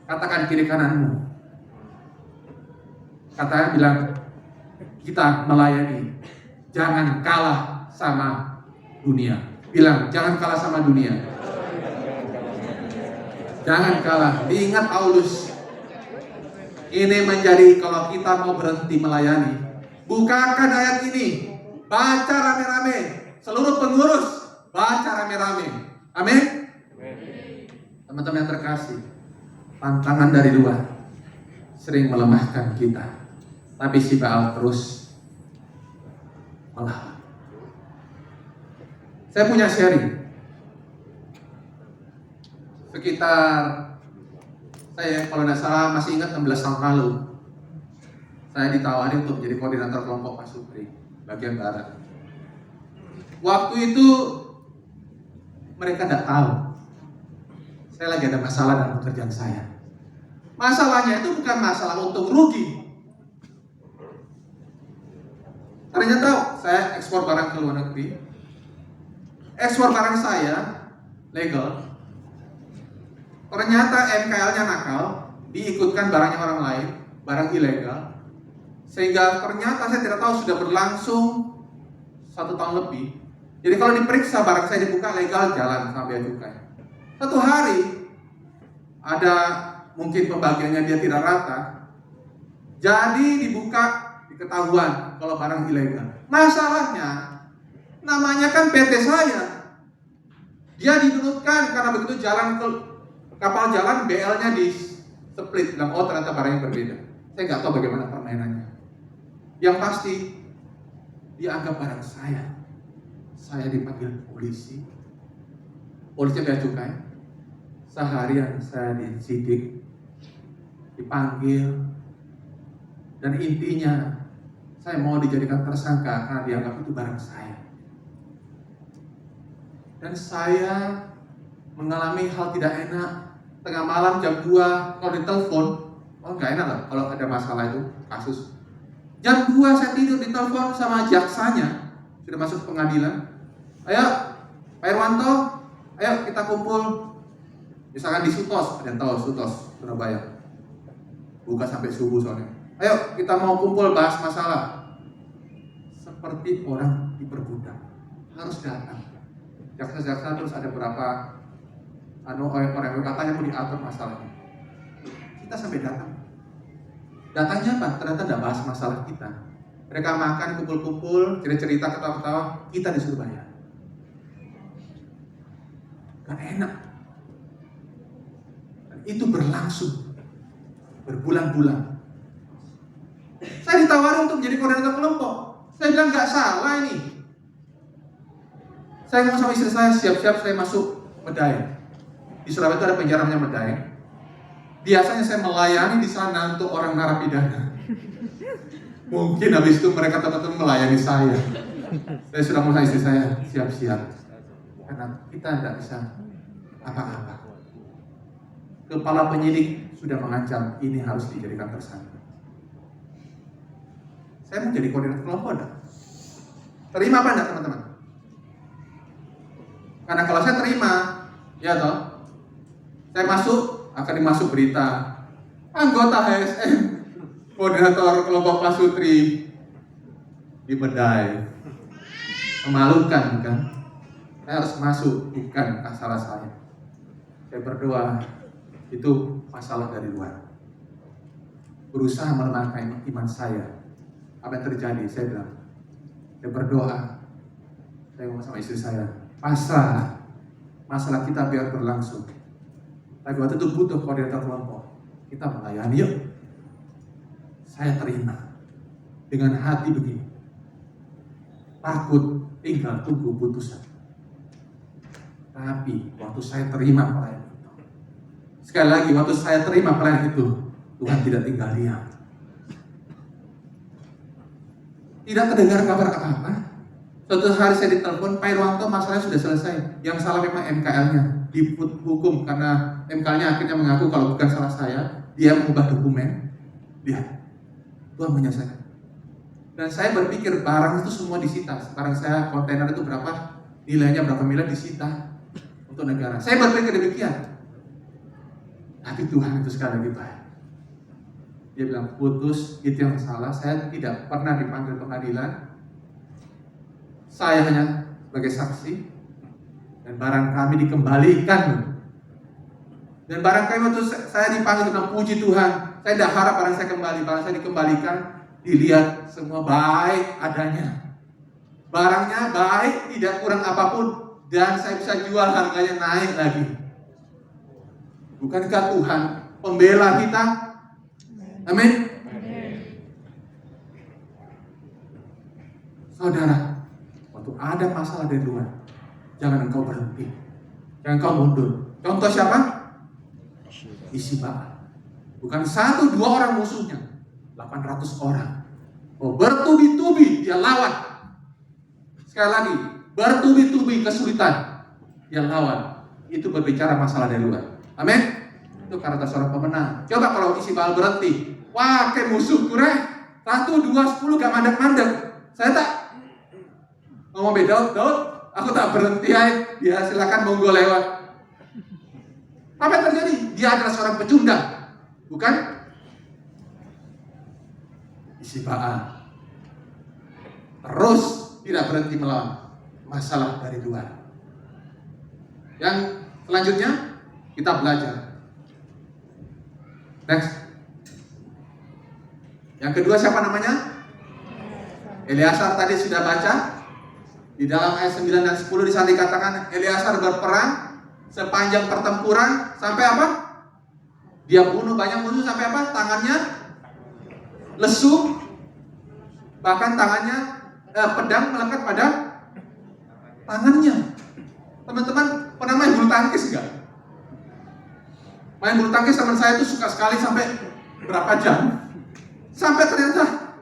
Speaker 5: Katakan kiri kananmu. Katakan bilang, kita melayani, jangan kalah sama dunia. Bilang, jangan kalah sama dunia. Jangan kalah. Diingat Paulus. Ini menjadi kalau kita mau berhenti melayani, bukakan ayat ini, baca rame-rame, seluruh pengurus baca rame-rame. Amin. Teman-teman yang terkasih, tantangan dari luar sering melemahkan kita, tapi si Baal terus melawan. Saya punya sharing sekitar, saya kalau tidak salah masih ingat 16 tahun lalu, saya ditawari untuk menjadi koordinator kelompok Pak Supri bagian barat. Waktu itu mereka tidak tahu saya lagi ada masalah dalam pekerjaan saya. Masalahnya itu bukan masalah untung rugi. Ternyata tahu saya ekspor barang ke luar negeri. Ekspor barang saya legal. Ternyata NKL-nya nakal, diikutkan barangnya orang lain, barang ilegal. Sehingga ternyata saya tidak tahu sudah berlangsung 1 tahun lebih. Jadi kalau diperiksa barang saya dibuka legal, jalan sama bea cukai. Satu hari ada mungkin pembagiannya dia tidak rata, jadi dibuka, diketahuan kalau barang ilegal. Masalahnya namanya kan PT saya, dia didudukkan karena begitu jalan ke kapal jalan, BL-nya di split, bilang oh ternyata barangnya berbeda. Saya nggak tahu bagaimana permainannya. Yang pasti dia anggap barang saya dipanggil polisi bea cukai. Seharian saya disidik, dipanggil, dan intinya saya mau dijadikan tersangka karena dianggap itu barang saya. Dan saya mengalami hal tidak enak. Tengah malam jam 2 kalau ditelepon, oh nggak enak lah kalau ada masalah itu kasus. Jam 2 saya tidur ditelepon sama jaksanya, sudah masuk pengadilan. Ayo Pak Irwanto, ayo kita kumpul. Misalkan di Sutos, ada yang tahu Sutos Surabaya, buka sampai subuh soalnya. Ayo kita mau kumpul bahas masalah. Seperti orang diperbudak, harus datang. Jaksa-jaksa terus ada berapa orang katanya mau diatur masalahnya. Kita sampai datang. Datangnya apa? Ternyata tidak bahas masalah kita. Mereka makan, kumpul-kumpul, cerita-cerita, ketawa-ketawa, kita disuruh bayar. Kan enak. Dan itu berlangsung berbulan-bulan. Saya ditawari untuk menjadi koordinator kelompok. Saya bilang nggak salah ini. Saya ngomong sama istri saya, siap-siap saya masuk Medaeng. Di Surabaya itu ada penjara namanya Medaeng. Biasanya saya melayani di sana untuk orang narapidana. Mungkin habis itu mereka teman-teman melayani saya. Saya sudah ngomong sama istri saya, siap-siap. Karena kita tidak bisa apa-apa. Kepala penyidik sudah mengancam ini harus dijadikan tersangka. Saya mau jadi koordinator kelompok enggak? Terima apa enggak teman-teman? Karena kalau saya terima, ya toh, saya masuk, akan dimasuk berita anggota HSM, koordinator kelompok Pasutri di Medaeng. Memalukan kan? Saya harus masuk, bukan salah saya. Saya berdoa, itu masalah dari luar. Berusaha melemahkan iman saya. Apa yang terjadi? Saya bilang, saya berdoa. Saya ngomong sama istri saya, masalah kita biar berlangsung. Tapi waktu itu butuh koordinator kelompok. Kita melayani yuk. Saya terima dengan hati begini. Takut, tinggal tunggu putusan. Tapi waktu saya terima pelayanan itu, sekali lagi waktu saya terima pelayanan itu, Tuhan tidak tinggal diam. Tidak terdengar kabar apa-apa. Suatu hari saya ditelepon, Pak Irwanto, masalahnya sudah selesai. Yang salah memang MKL-nya, dihukum karena MKL-nya akhirnya mengaku kalau bukan salah saya, dia mengubah dokumen. Lihat, Tuhan menyelesaikan. Dan saya berpikir barang itu semua disita. Sekarang saya kontainer itu berapa, nilainya berapa miliar disita untuk negara. Saya berpikir demikian. Tapi Tuhan itu sekali lagi baik. Dia bilang, putus, itu yang salah. Saya tidak pernah dipanggil pengadilan. Saya hanya sebagai saksi. Dan barang kami dikembalikan. Dan barang kami waktu saya dipanggil dengan puji Tuhan. Saya tidak harap barang saya kembali. Barang saya dikembalikan, dilihat semua baik adanya. Barangnya baik, tidak kurang apapun. Dan saya bisa jual, harganya naik lagi. Bukankah Tuhan pembela kita? Amin. Saudara, waktu ada masalah dari luar, jangan engkau berhenti, jangan engkau mundur. Contoh siapa? Isi Baal. Bukan 1-2 orang musuhnya, 800 orang. Oh, bertubi-tubi dia lawan. Sekali lagi, bertubi-tubi kesulitan dia lawan. Itu berbicara masalah dari luar. Amin. Itu karakter seorang pemenang. Coba kalau isi Baal berhenti, wah kayak musuh kurang 1, 2, 10 gak mandek-mandek. Saya tak ngomong beda, Daud, aku tak berhenti aja. Dia silakan monggo lewat. Apa yang terjadi? Dia adalah seorang pecundang, bukan? Isi Baal terus tidak berhenti melawan masalah dari luar. Yang selanjutnya kita belajar. Next. Yang kedua siapa namanya? Eleazar tadi sudah baca. Di dalam ayat 9 dan 10 di sana dikatakan Eleazar berperang sepanjang pertempuran sampai apa? Dia bunuh banyak musuh sampai apa? Tangannya lesu. Bahkan tangannya pedang melekat pada tangannya. Teman-teman pernah main bulu tangkis enggak? Main bulu tangkis teman saya itu suka sekali sampai berapa jam. Sampai ternyata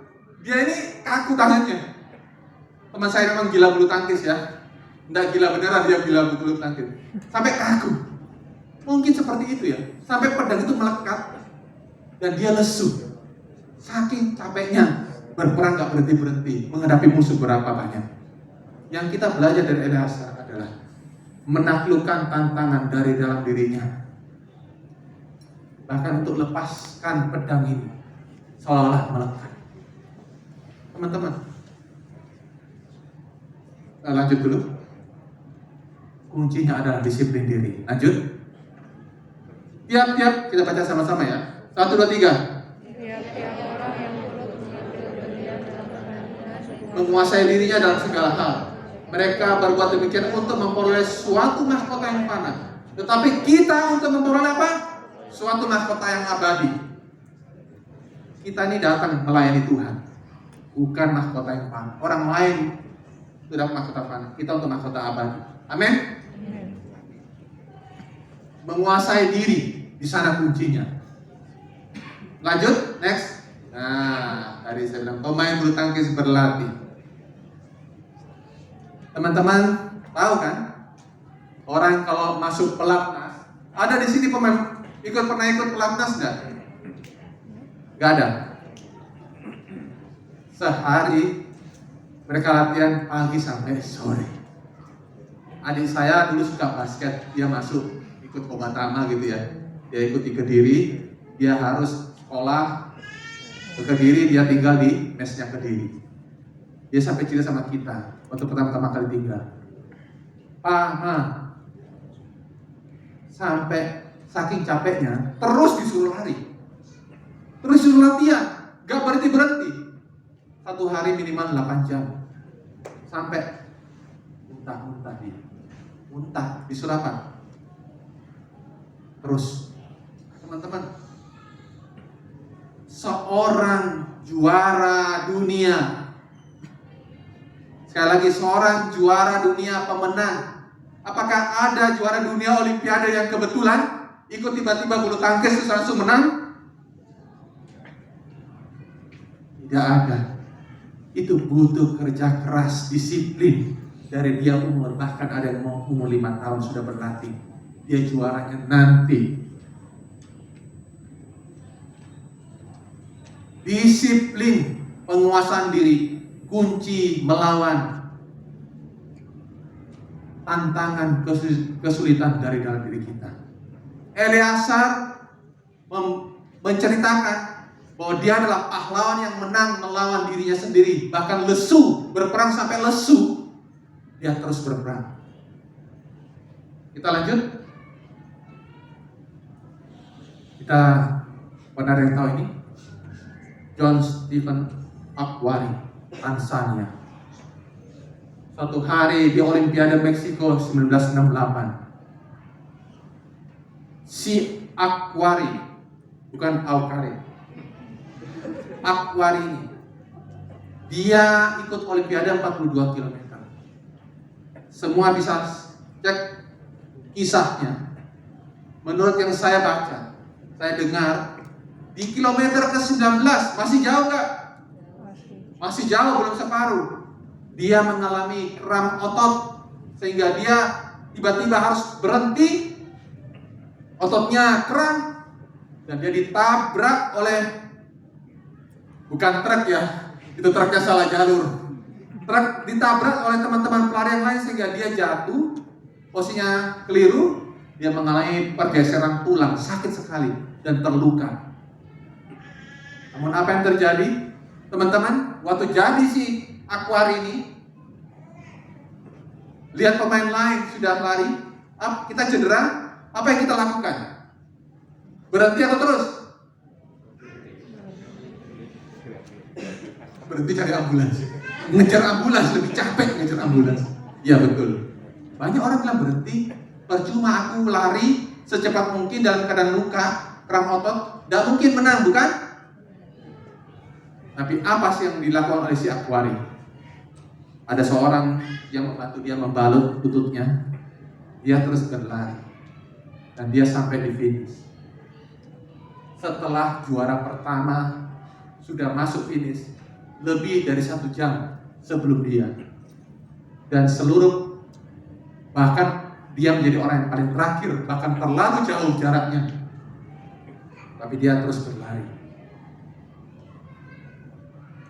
Speaker 5: dia ini kaku tangannya. Teman saya memang gila bulu tangkis ya. Enggak gila beneran, dia gila bulu tangkis. Sampai kaku. Mungkin seperti itu ya. Sampai pedang itu melekat dan dia lesu. Saking capeknya berperang gak berhenti-berhenti menghadapi musuh berapa banyak. Yang kita belajar dari Eleazar adalah menaklukkan tantangan dari dalam dirinya. Bahkan untuk lepaskan pedang ini, seolah-olah melekat. Teman-teman, lanjut dulu. Kuncinya adalah disiplin diri. Lanjut. Tiap-tiap kita baca sama-sama ya. 1, 2, 3.
Speaker 6: Tiap-tiap orang yang turut mengambil bagian dalam pertandingan
Speaker 5: Menguasai dirinya dalam segala hal. Mereka berbuat demikian untuk memperoleh suatu mahkota yang fana. Tetapi kita untuk memperoleh apa? Suatu mahkota yang abadi. Kita ini datang melayani Tuhan, bukan mahkota yang fana. Orang lain sudah mahkota fana, kita untuk mahkota abadi. Amin. Menguasai diri, di sana kuncinya. Lanjut, next. Nah, tadi saya bilang pemain bulu tangkis berlatih. Teman-teman tahu kan? Orang kalau masuk pelatnas, ada di sini pemain pernah ikut pelatnas nggak? Nggak ada. Sehari mereka latihan pagi sampai sore. Adik saya dulu suka basket, dia masuk ikut Kobatama gitu ya. Dia ikut di Kediri, dia harus sekolah ke Kediri, dia tinggal di mesnya Kediri. Dia sampai cerita sama kita waktu pertama-tama kali tinggal. Pak, Ma, sampai saking capeknya terus disuruh lari, terus disuruh latihan, gak berhenti. Satu hari minimal 8 jam, sampai muntah dia, muntah disuruh apa? Terus, teman-teman, seorang juara dunia, sekali lagi seorang juara dunia pemenang. Apakah ada juara dunia Olimpiade yang kebetulan ikut tiba-tiba bulu tangkis terus langsung menang? Tidak ada. Itu butuh kerja keras, disiplin dari dia umur, bahkan ada yang mau umur 5 tahun sudah berlatih. Dia juaranya nanti. Disiplin, penguasaan diri, kunci melawan tantangan kesulitan dari dalam diri kita. Eleazar menceritakan bahwa dia adalah pahlawan yang menang melawan dirinya sendiri, bahkan lesu, berperang sampai lesu, dia terus berperang. Kita lanjut. Kita pernah ada yang tahu ini? John Stephen Akwari, Tanzania. Suatu hari di Olimpiade Meksiko 1968, si Akwari, bukan Akwari, Akwari ini, dia ikut Olimpiade 42 km. Semua bisa cek kisahnya. Menurut yang saya baca, saya dengar, di kilometer ke-19, masih jauh nggak? Masih jauh, belum separuh. Dia mengalami kram otot, sehingga dia tiba-tiba harus berhenti, ototnya kram, dan dia ditabrak oleh, bukan truk ya, itu truknya salah jalur. Truk ditabrak oleh teman-teman pelari yang lain sehingga dia jatuh, posisinya keliru, dia mengalami pergeseran tulang, sakit sekali dan terluka. Namun apa yang terjadi? Teman-teman, waktu jadi si Akwari ini, lihat pemain lain sudah lari, kita cedera, apa yang kita lakukan? Berhenti atau terus? Berhenti cari ambulans. Ngejar ambulans, lebih capek ngejar ambulans. Ya betul. Banyak orang bilang berhenti, percuma aku lari secepat mungkin dalam keadaan luka, kram otot, tidak mungkin menang, bukan? Tapi apa sih yang dilakukan oleh si Akwari? Ada seorang yang membantu dia membalut lututnya. Dia terus berlari dan dia sampai di finish. Setelah juara pertama sudah masuk finish lebih dari 1 jam sebelum dia, dan seluruh, bahkan dia menjadi orang yang paling terakhir, bahkan terlalu jauh jaraknya, tapi dia terus berlari.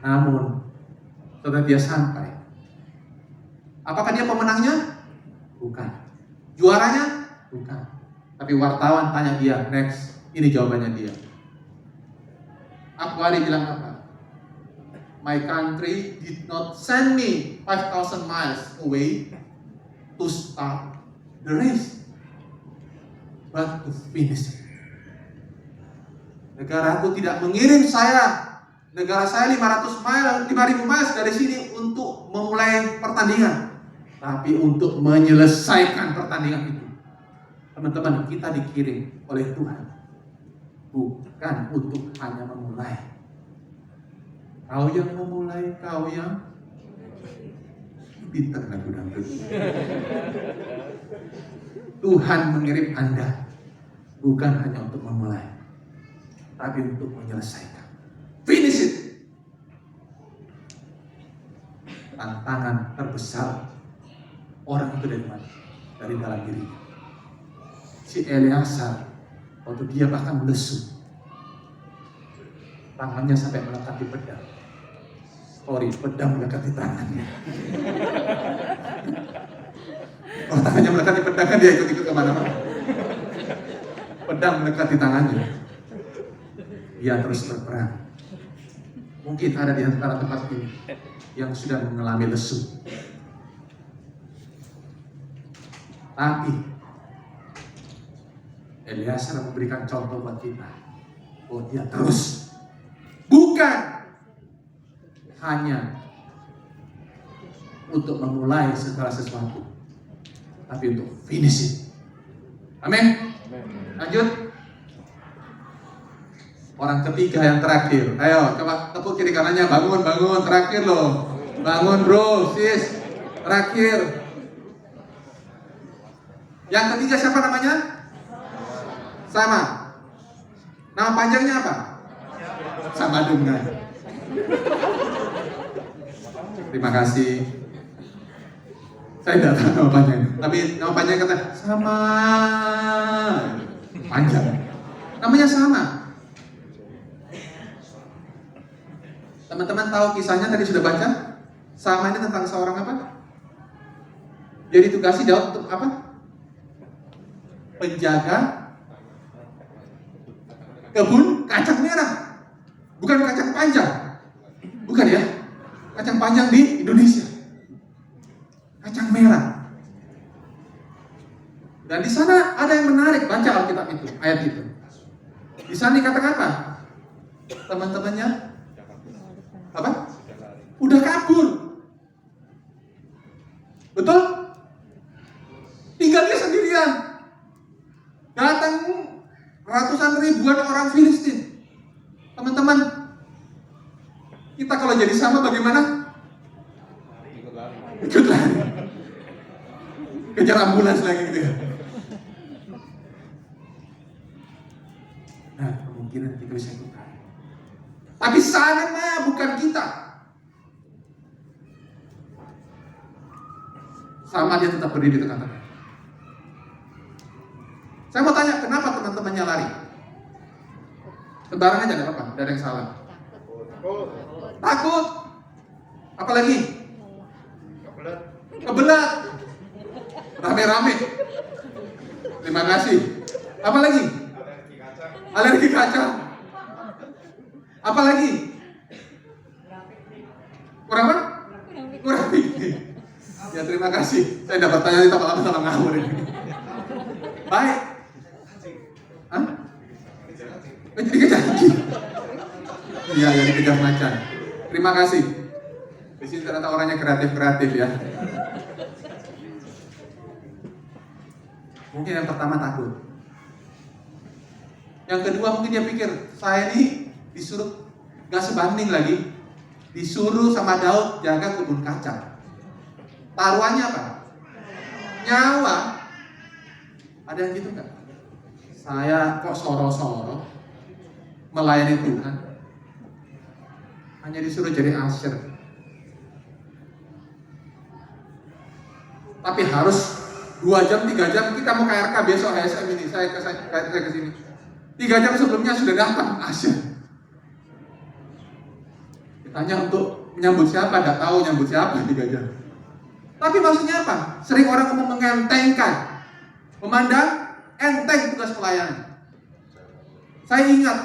Speaker 5: Namun setelah dia sampai, apakah dia pemenangnya? Bukan. Juaranya? Bukan. Tapi wartawan tanya dia, next, ini jawabannya dia. Aquari bilang apa? My country did not send me 5,000 miles away to start the race, but to finish it. Negaraku tidak mengirim negara saya 5.000 miles dari sini untuk memulai pertandingan, tapi untuk menyelesaikan pertandingan itu. Teman-teman, kita dikirim oleh Tuhan bukan untuk hanya memulai. Kau yang memulai, kau yang pintar lagu dangdut. Tuhan mengirim Anda bukan hanya untuk memulai, tapi untuk menyelesaikan. Finish it. Tantangan terbesar orang itu dari mana? Dari dalam dirinya. Si Eleazar, waktu dia bahkan lesu, tangannya sampai melekat di pedang. Pedang melekat di tangannya. Tangannya melekat di pedang, kan dia ikut-ikut kemana-mana. Pedang melekat di tangannya. Dia terus berperang. Mungkin ada di antara tempat ini yang sudah mengalami lesu. Tapi Eleazar memberikan contoh buat kita. Oh, dia terus. Bukan hanya untuk memulai segala sesuatu, tapi untuk finish it. Amin. Lanjut. Orang ketiga yang terakhir. Ayo, coba tepuk kiri kanannya. Bangun, terakhir loh. Bangun bro, sis. Terakhir. Yang ketiga siapa namanya? Sama. Nama panjangnya apa? Sama dengan. Terima kasih. Saya tidak tahu nama panjangnya, tapi nama panjangnya kata sama. Panjang. Namanya sama. Teman-teman tahu kisahnya tadi sudah baca? Sama ini tentang seorang apa? Dia ditugasi Daud untuk apa? Penjaga kebun kacang merah. Bukan kacang panjang. Bukan ya? Kacang panjang di Indonesia. Kacang merah. Dan di sana ada yang menarik, baca Alkitab itu, ayat itu. Di sana dikatakan apa? Teman-temannya apa? Udah kabur. Betul? Tinggal dia sendirian. Datang ratusan ribuan orang Filistin. Teman-teman, kita kalau jadi sama bagaimana? Ikut lari. Kejar ambulans lagi gitu ya. Nah, kemungkinan kita bisa ikut lari. Tapi sana bukan kita. Sama dia tetap berdiri di tengah-tengah. Saya mau tanya, kenapa teman-temannya lari? Sembarang aja, enggak apa-apa, tidak ada yang salah. Takut. Apalagi? Kebelat. Rame-rame. Terima kasih. Apalagi? Alergi kacang. Apalagi? Kurang apa? Kurang piknik. Ya terima kasih. Saya dapat tanya di tempat sama ngawur ini. Baik. Hah? Jadi kejar lagi. Iya, jadi kejar macan. Terima kasih. Di sini ternyata orangnya kreatif ya. Mungkin yang pertama takut. Yang kedua mungkin dia pikir, saya ini disuruh gak sebanding lagi. Disuruh sama Daud jaga kebun kacang. Taruhannya apa? Nyawa. Ada yang gitu gak? Saya kok soro-soro melayani Tuhan, hanya disuruh jadi asyir. Tapi harus 2 jam, 3 jam, kita mau KRK besok HSM ini, saya ke sini. 3 jam sebelumnya sudah datang asyir. Ditanya untuk menyambut siapa, gak tahu nyambut siapa 3 jam. Tapi maksudnya apa? Sering orang ngomong mengentengkan, memandang enteng tugas pelayanan. Saya ingat,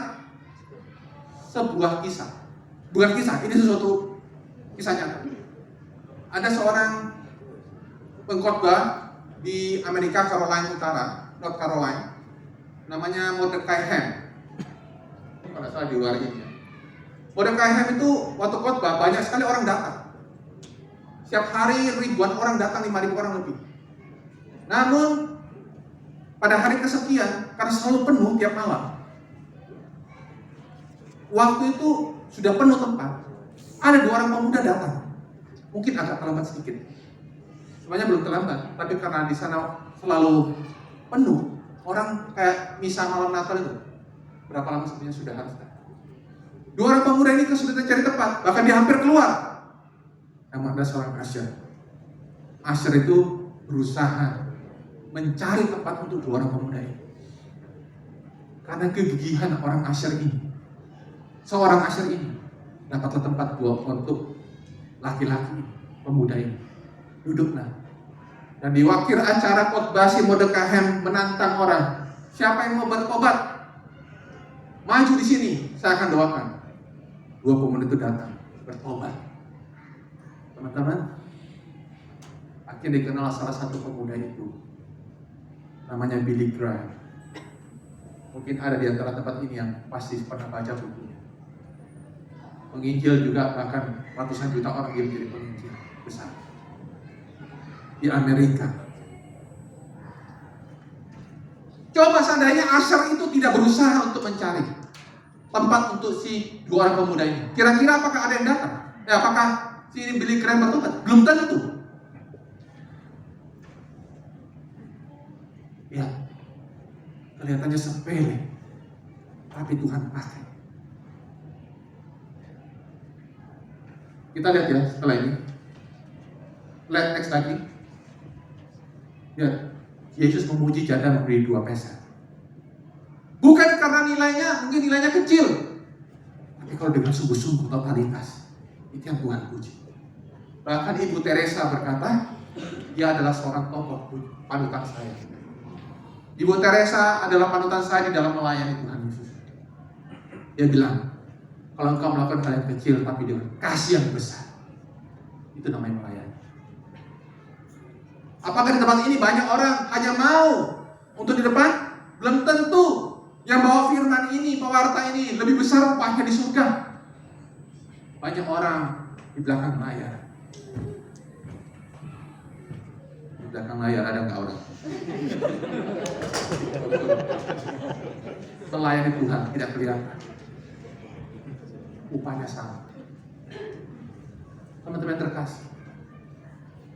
Speaker 5: sebuah kisah. Bukan kisah, ini sesuatu kisah nyata. Ada seorang pengkhotbah di Amerika Carolina Utara, North Carolina, namanya Mordecai Ham. Kalau salah di luar ini. Mordecai Ham itu waktu khotbah banyak sekali orang datang. Setiap hari ribuan orang datang, 5.000 orang lebih. Namun pada hari kesekian, karena selalu penuh tiap malam, waktu itu sudah penuh tempat, ada 2 orang pemuda datang. Mungkin agak terlambat sedikit. Sebenarnya belum terlambat, tapi karena di sana selalu penuh, orang kayak misa malam Natal itu, berapa lama sebenarnya sudah harus datang. 2 orang pemuda ini kesulitan cari tempat, bahkan dia hampir keluar. Namun ada seorang Asher. Asher itu berusaha mencari tempat untuk 2 orang pemuda ini. Karena kegigihan orang Asher ini, seorang Asher ini dapatlah tempat untuk laki-laki pemuda ini. Duduklah. Dan di akhir acara khotbah si Mordecai Ham menantang orang, siapa yang mau bertobat? Maju di sini, saya akan doakan. 2 pemuda itu datang bertobat. Teman-teman, akhirnya dikenal salah satu pemuda itu, namanya Billy Graham. Mungkin ada di antara tempat ini yang pasti pernah baca bukunya. Penginjil juga, bahkan ratusan juta orang yang menjadi penginjil besar di Amerika. Coba seandainya Asher itu tidak berusaha untuk mencari tempat untuk si 2 orang pemuda ini, kira-kira apakah ada yang datang? Apakah si Billy Graham bertobat? Belum tentu. Ya, kelihatannya sepele, tapi Tuhan pakai. Kita lihat ya setelah ini. Lihat next lagi. Ya, Yesus memuji janda memberi 2 peser. Bukan karena mungkin nilainya kecil, tapi kalau dengan sungguh-sungguh totalitas, itu yang Tuhan puji. Bahkan Ibu Teresa berkata, dia adalah seorang tokoh panutan saya. Ibu Teresa adalah panutan saya di dalam melayani Tuhan Yesus. Dia bilang, kalau engkau melakukan hal yang kecil tapi dengan kasih yang besar, itu namanya melayani. Apakah di tempat ini banyak orang hanya mau untuk di depan? Belum tentu. Yang bawa firman ini, pewarta ini, lebih besar upahnya di surga. Banyak orang di belakang layar. Di belakang layar ada nggak orang? Melayani Tuhan tidak kelihatan. Upahnya sama. Teman-teman terkasih,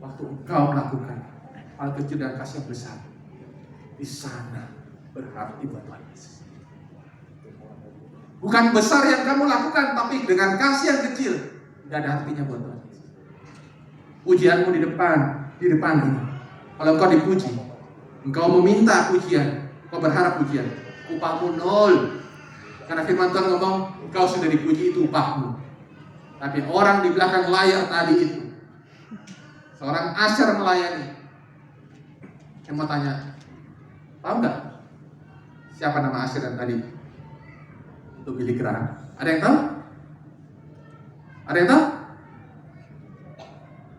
Speaker 5: waktu engkau melakukan hal kecil dan kasih yang besar, di sana berarti buat Tuhan Yesus. Bukan besar yang kamu lakukan, tapi dengan kasih yang kecil, tidak ada artinya buat Tuhan Yesus. Pujianmu di depan ini. Kalau engkau dipuji, engkau meminta pujian, engkau berharap pujian, upahmu 0. Karena firman Tuhan ngomong, engkau sudah dipuji, itu upahmu. Tapi orang di belakang layar tadi itu, seorang Asher melayani. Yang mau tanya, tahu nggak siapa nama Asher yang tadi? Itu Billy Graham. Ada yang tahu? Ada yang tahu?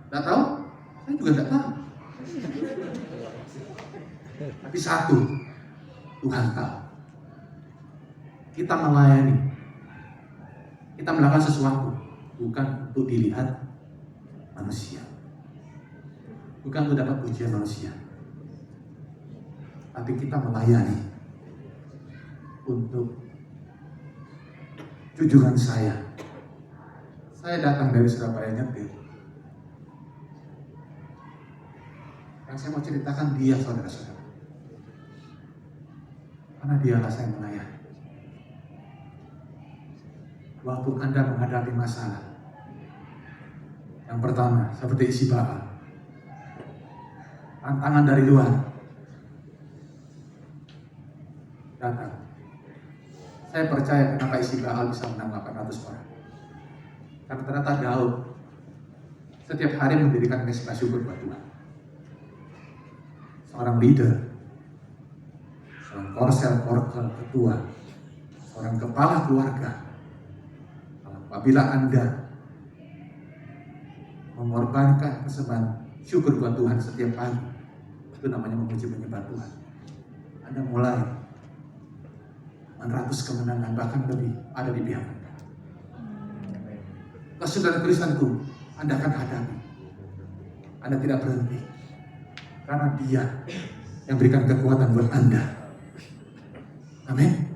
Speaker 5: Nggak tahu? Saya juga nggak tahu. Tapi satu, Tuhan tahu. Kita melayani, kita melakukan sesuatu bukan untuk dilihat manusia, bukan untuk dapat pujian manusia, tapi kita melayani untuk tujuan saya. Saya datang dari Surabaya nyetir. Yang saya mau ceritakan dia, saudara-saudara, karena dialah saya melayani. Waktu Anda menghadapi masalah, yang pertama seperti isi Baal, tantangan dari luar datang. Saya percaya kenapa isi Baal bisa menang 800 orang. Karena ternyata Daud setiap hari mendirikan mesbah syukur buat Tuhan. Seorang leader, seorang korsel ketua, seorang kepala keluarga, apabila Anda mengorbankan persembahan syukur buat Tuhan setiap pagi, itu namanya memuji menyembah Tuhan. Anda mulai 900 kemenangan bahkan lebih ada di pihak Anda. Saudara Kristenku, Anda akan hadapi. Anda tidak berhenti karena Dia yang berikan kekuatan buat Anda. Amin.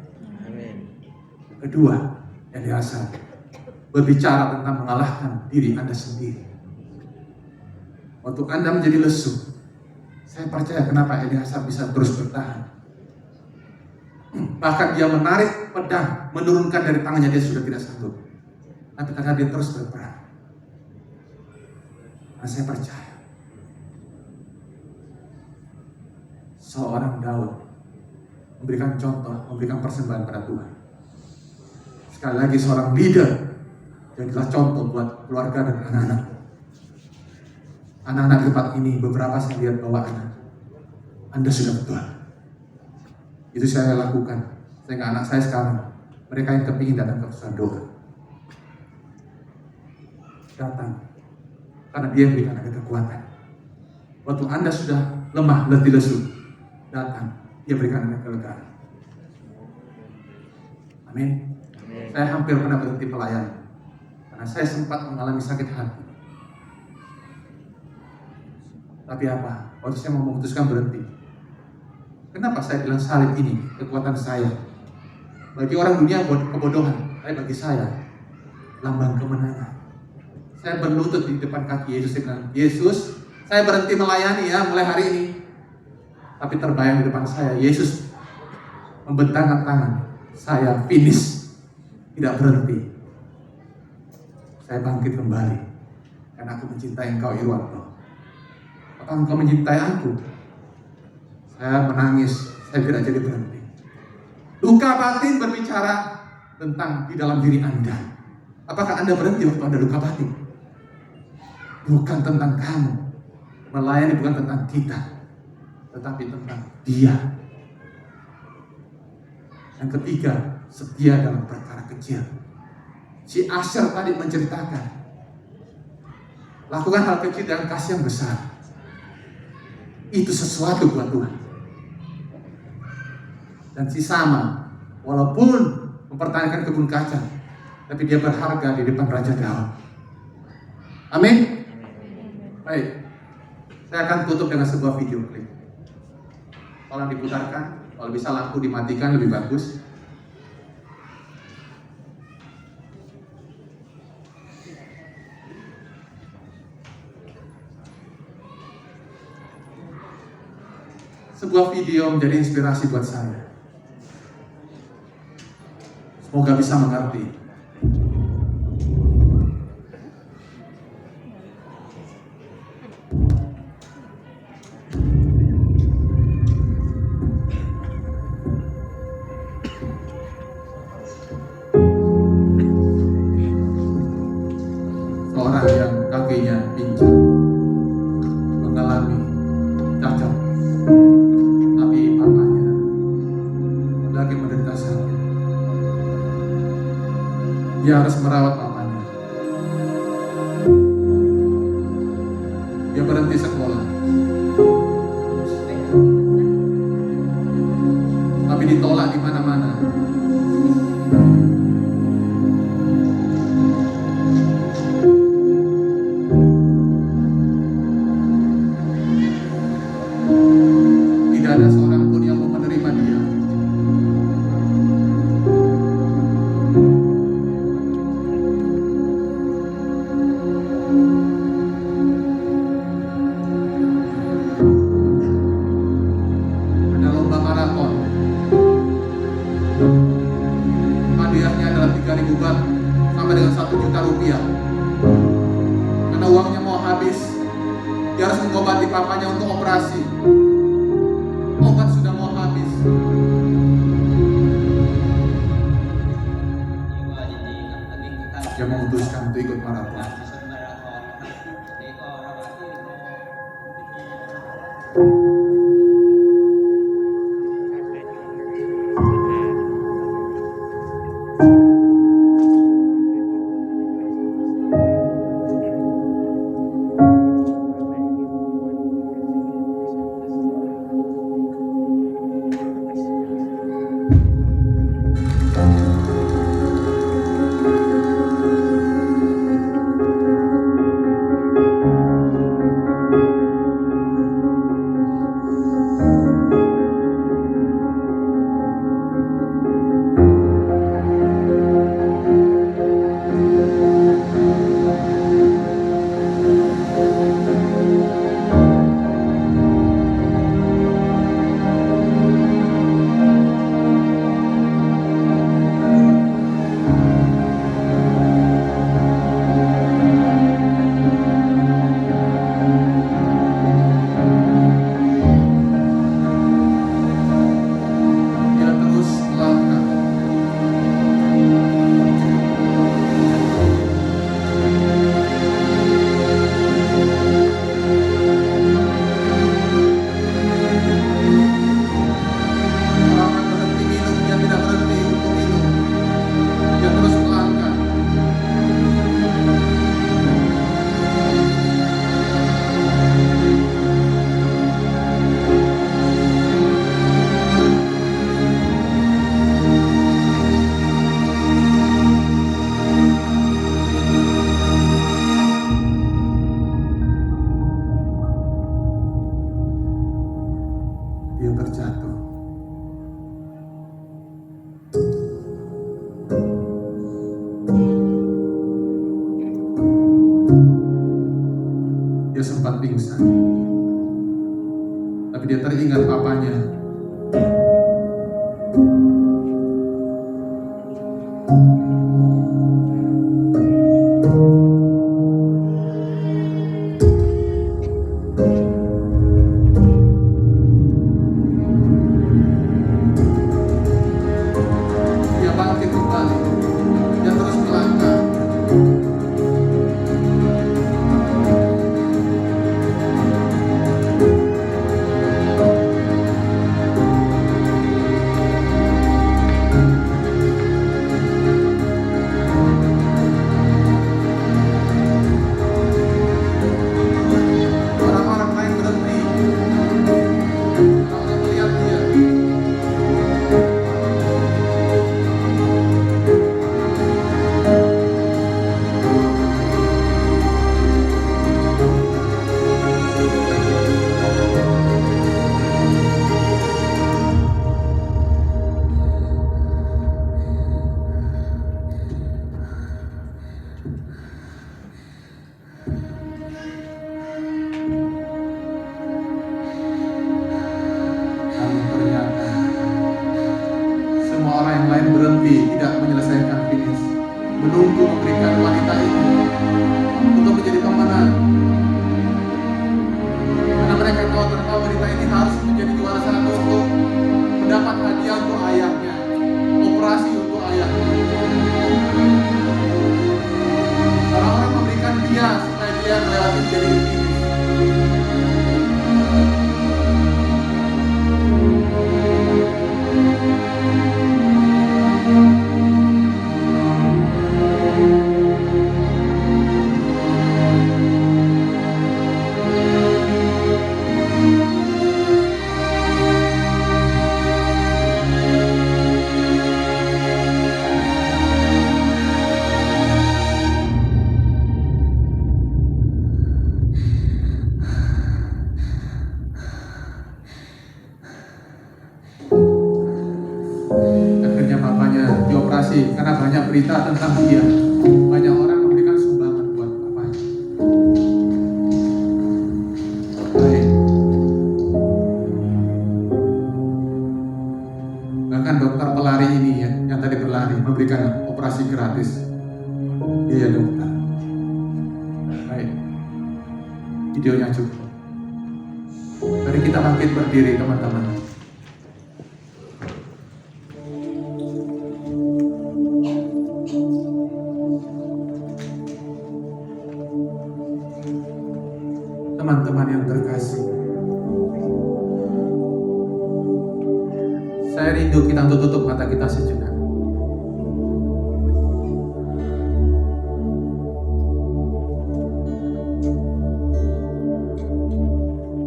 Speaker 5: Kedua, yang dirasa berbicara tentang mengalahkan diri Anda sendiri. Waktu Anda menjadi lesu, saya percaya kenapa Eliasar bisa terus bertahan. Bahkan dia menarik pedang, menurunkan dari tangannya, dia sudah tidak sanggup. Tapi karena dia terus berperang. Nah, saya percaya seorang Daud memberikan contoh, memberikan persembahan pada Tuhan. Sekali lagi seorang leader, jadilah contoh buat keluarga dan anak-anak. Anak-anak di tempat ini, beberapa saya lihat bawa anak. Anda sudah betul. Itu saya lakukan. Sehingga anak saya sekarang, mereka yang kepingin datang ke pesan doa. Datang. Karena dia berikan ada kekuatan. Waktu Anda sudah lemah, letih lesu, datang. Dia berikan Anda kelegaan. Amin. Saya hampir pernah berhenti pelayanan. Karena saya sempat mengalami sakit hati. Tapi apa? Waktu saya mau memutuskan berhenti. Kenapa saya bilang salib ini kekuatan saya? Bagi orang dunia kebodohan, tapi bagi saya lambang kemenangan. Saya berlutut di depan kaki Yesus. Saya bilang, Yesus, saya berhenti melayani ya mulai hari ini. Tapi terbayang di depan saya, Yesus membentangkan tangan. Saya finish, tidak berhenti. Saya bangkit kembali karena aku mencintai Engkau, Irwanto. Apakah Engkau mencintai aku? Saya menangis, saya tidak jadi berhenti. Luka batin berbicara tentang di dalam diri Anda. Apakah Anda berhenti waktu Anda luka batin? Bukan tentang kamu. Melayani bukan tentang kita, tetapi tentang Dia. Yang ketiga, setia dalam perkara kecil. Si Asher tadi menceritakan, lakukan hal kecil dengan kasih yang besar. Itu sesuatu buat Tuhan. Dan si Sama, walaupun mempertahankan kebun kacang, tapi dia berharga di depan Raja Daud. Amin. Baik, saya akan tutup dengan sebuah video klip. Tolong diputarkan, kalau bisa lampu dimatikan lebih bagus. Sebuah video menjadi inspirasi buat saya. Semoga bisa mengerti. Seorang yang kakinya pincang, mengalami cacat, tapi papanya lagi menderita sakit. Dia harus merawat papanya. Dia berhenti sekolah, tapi ditolak di mana-mana. Tidak ada seorang pun yang mau menerima dia. Ada lomba maraton. Hadiahnya adalah 3.000 bat sampai dengan 1 juta rupiah. Karena uangnya mau habis, dia harus mengobati papanya untuk operasi. Obat sudah mau habis. Dia memutuskan untuk ikut maraton. pingsan. Tapi dia teringat papanya. Dia bangkit kembali. Dia terus melangkah. Orang-orang lain berhenti. Orang melihat dia. Namun ternyata semua orang yang lain berhenti, tidak menyelesaikan finish, menunggu memberikan wanita ini untuk menjadi pemenang. Karena mereka tahu ternyata wanita ini harus menjadi juara satu untuk mendapat hadiah untuk ayahnya, operasi untuk ayahnya. Orang-orang memberikan dia supaya dia melewati menjadi finish. Akhirnya papanya dioperasi karena banyak berita tentang dia. Banyak orang memberikan sumbangan buat papanya. Baik. Bahkan dokter pelari ini ya, yang tadi berlari memberikan operasi gratis. Iya dokter. Baik. Videonya cukup. Mari kita bangkit berdiri teman-teman. Teman-teman yang terkasih, saya rindu kita untuk tutup mata kita sejenak.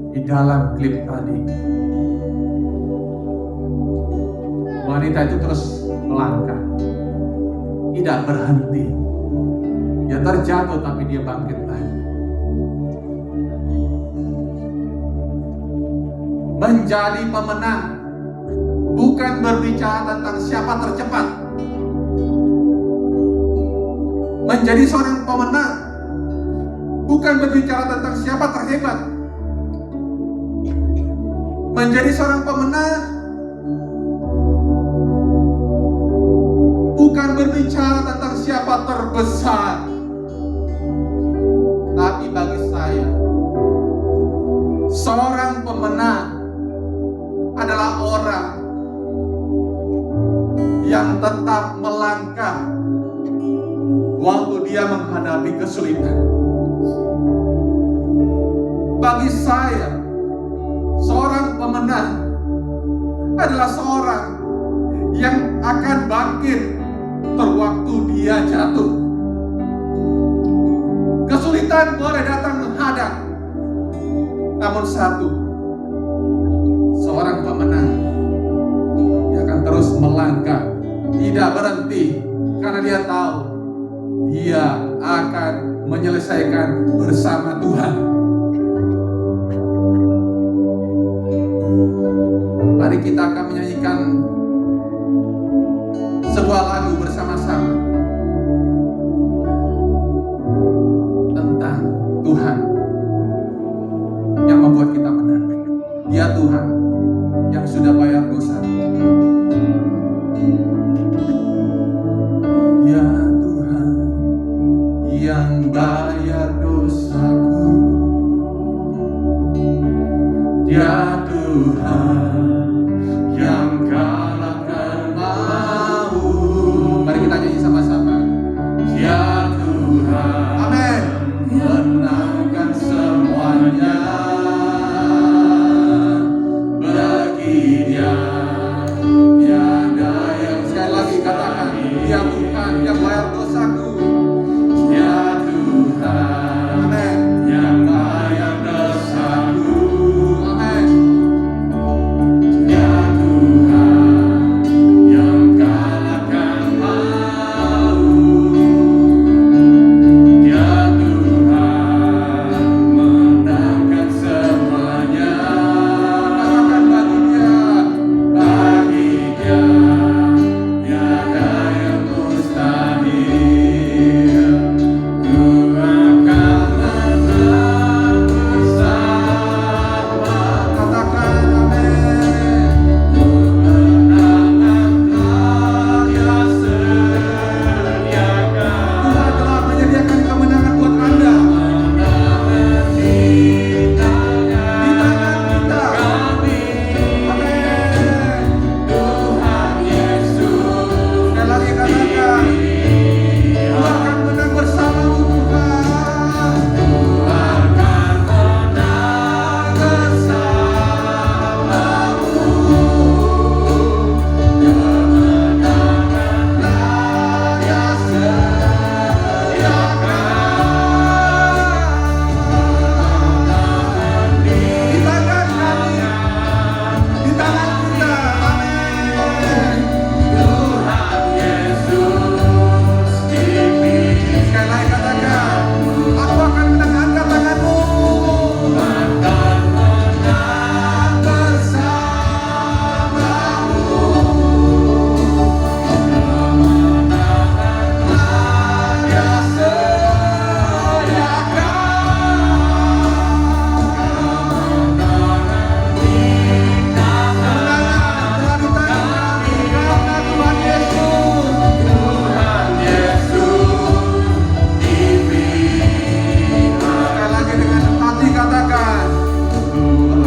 Speaker 5: Di dalam klip tadi, wanita itu terus melangkah, tidak berhenti. Dia terjatuh tapi dia bangkit lagi. Menjadi pemenang bukan berbicara tentang siapa tercepat. Menjadi seorang pemenang bukan berbicara tentang siapa terhebat. Menjadi seorang pemenang bukan berbicara tentang siapa terbesar. Tapi bagi saya, seorang pemenang adalah orang yang tetap melangkah waktu dia menghadapi kesulitan. Bagi saya, seorang pemenang adalah seorang yang akan bangkit terwaktu dia jatuh. Kesulitan boleh datang menghadang, namun satu, seorang pemenang, dia akan terus melangkah, tidak berhenti, karena dia tahu dia akan menyelesaikan bersama Tuhan. Mari kita akan menyanyikan sebuah lagu bersama-sama tentang Tuhan. Tuhan yang bayar dosaku.
Speaker 2: Ya Tuhan
Speaker 5: Amin.
Speaker 2: yang bayar dosaku.
Speaker 5: Amin.
Speaker 2: Ya Tuhan yang kalahkan maut. Ya Tuhan menangkan semuanya.
Speaker 5: Katakan bagi Dia.
Speaker 2: Bagi Dia tiada yang mustahil. Ku akan menang bersama.
Speaker 5: Katakan amin.
Speaker 2: Kemenangan telah Dia sediakan.
Speaker 5: Tuhan telah menyediakan kemenangan buat Anda.
Speaker 2: Kemenangan di tangan
Speaker 5: Di tangan kita.
Speaker 2: kami.
Speaker 5: Amin.
Speaker 2: Tuhan Yesus
Speaker 5: Sekali lagi katakan, Ku akan menang bersamamu Tuhan.
Speaker 2: akan menang bersamamu. Kemenangan telah Dia sediakan.
Speaker 5: Di tangan kami, di tangan kita. Amin.
Speaker 2: Tuhan Yesus dipilih.
Speaker 5: Sekali lagi katakan, aku akan menangkan tanganmu.
Speaker 2: Akan menang bersamamu. Kemenangan telah Dia sediakan. Kemenangan di tangan
Speaker 5: Telah ditangkan karena Tuhan Yesus.
Speaker 2: Tuhan Yesus dipilih.
Speaker 5: Sekali lagi dengan hati katakan,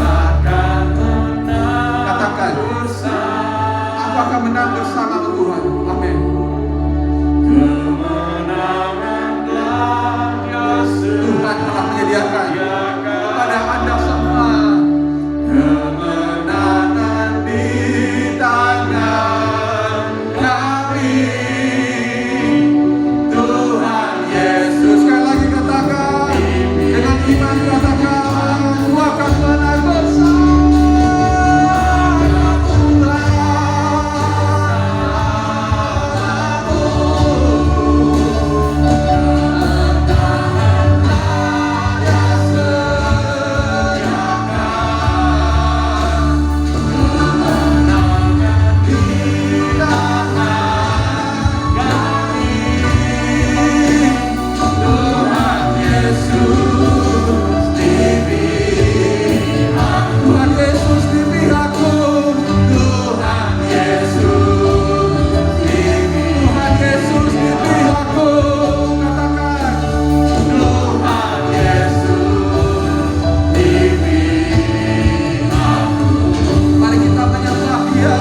Speaker 2: Akan menang
Speaker 5: Katakan.
Speaker 2: bersama.
Speaker 5: aku akan menang bersama Tuhan. Amin.
Speaker 2: Kemenangan telah Dia
Speaker 5: Tuhan telah menyediakan kepada Anda semua.
Speaker 2: Kemenangan di tangan kami. Tuhan Yesus
Speaker 5: Sekali lagi katakan, dengan iman katakan, aku akan menang
Speaker 2: Tuhan Yesus dipilih.
Speaker 5: Tuhan Yesus di pihakku.
Speaker 2: Tuhan Yesus dipilih.
Speaker 5: Tuhan Yesus di pihakku. Katakan,
Speaker 2: Tuhan Yesus dipilih.
Speaker 5: mari kita menyembah Dia.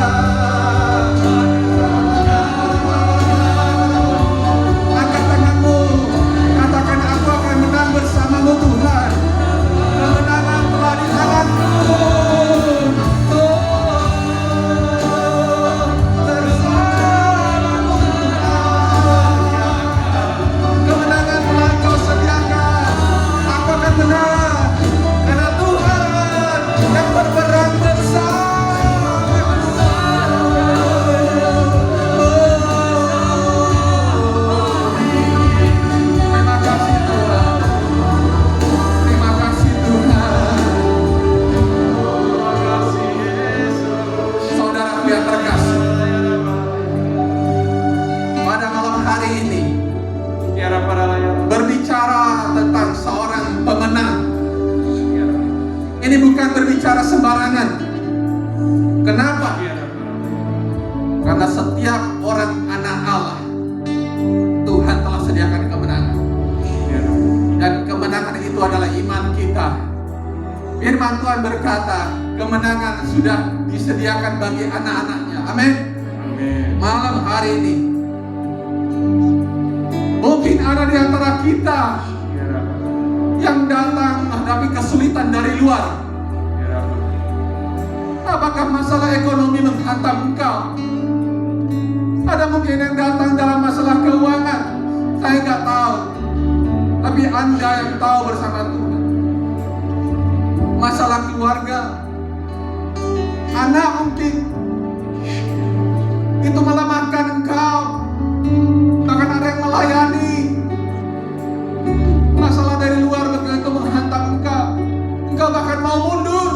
Speaker 5: Angkat tanganmu, katakan aku akan menang bersamamu Tuhan. Kemenangan telah di tanganku. Bersamamu Tuhan. Kemenangan telah Kau sediakan. Aku akan menang karena Tuhan yang berperang Terima kasih Tuhan. Terima kasih Tuhan. Saudara yang terkasih, pada malam hari ini berbicara tentang seorang pemenang. Ini bukan berbicara sembarangan. Kenapa? Karena setiap orang anak Allah, Tuhan telah sediakan kemenangan. Dan kemenangan itu adalah iman kita. Firman Tuhan berkata, kemenangan sudah disediakan bagi anak-anaknya. Amin. Malam hari ini, mungkin ada di antara kita yang datang menghadapi kesulitan dari luar. Apakah masalah ekonomi menghantam engkau? Ada mungkin yang datang dalam masalah keuangan, saya nggak tahu. Tapi Anda yang tahu bersama Tuhan. Masalah keluarga, anak mungkin itu melemahkan engkau. Bahkan ada yang melayani. Masalah dari luar begitu menghantam engkau. Engkau bahkan mau mundur.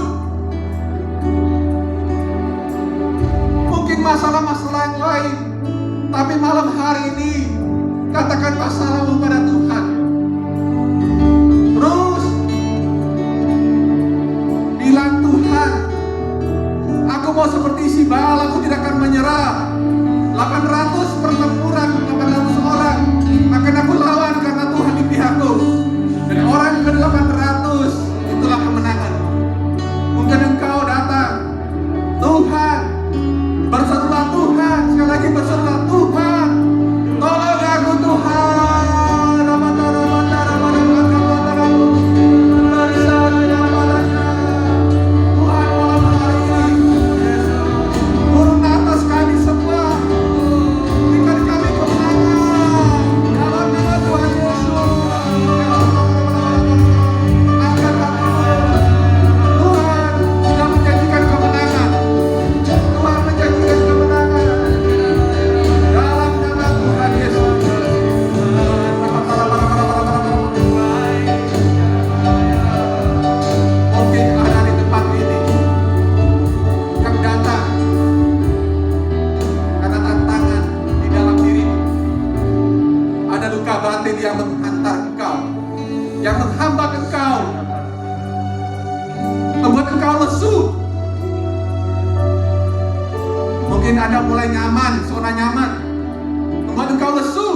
Speaker 5: Mungkin masalah-masalah yang lain. Tapi malam hari ini katakan masalahmu pada Tuhan. Terus bilang, Tuhan, aku mau seperti si Baal, aku tidak akan menyerah. 800 pertempuran, 800 orang, akan aku lawan karena Tuhan di pihakku. Dan orang ke-800 itulah kemenangan. Mungkin engkau datang, Tuhan, berserulah Tuhan, sekali lagi berserulah Tuhan, tolong aku Tuhan. Tuhan malam hari ini turun atas kami semua, berikan kami kemenangan dalam nama Tuhan Yesus. Angkat hatimu, Tuhan sudah menjanjikan kemenangan. Tuhan menjanjikan kemenangan dalam nama Tuhan Yesus. Mungkin ada di tempat ini yang datang karena tantangan di dalam dirimu. Ada luka batin yang menghantar engkau, yang menghambat engkau, membuat engkau lesu. Mungkin Anda mulai nyaman, zona nyaman, membuat engkau lesu.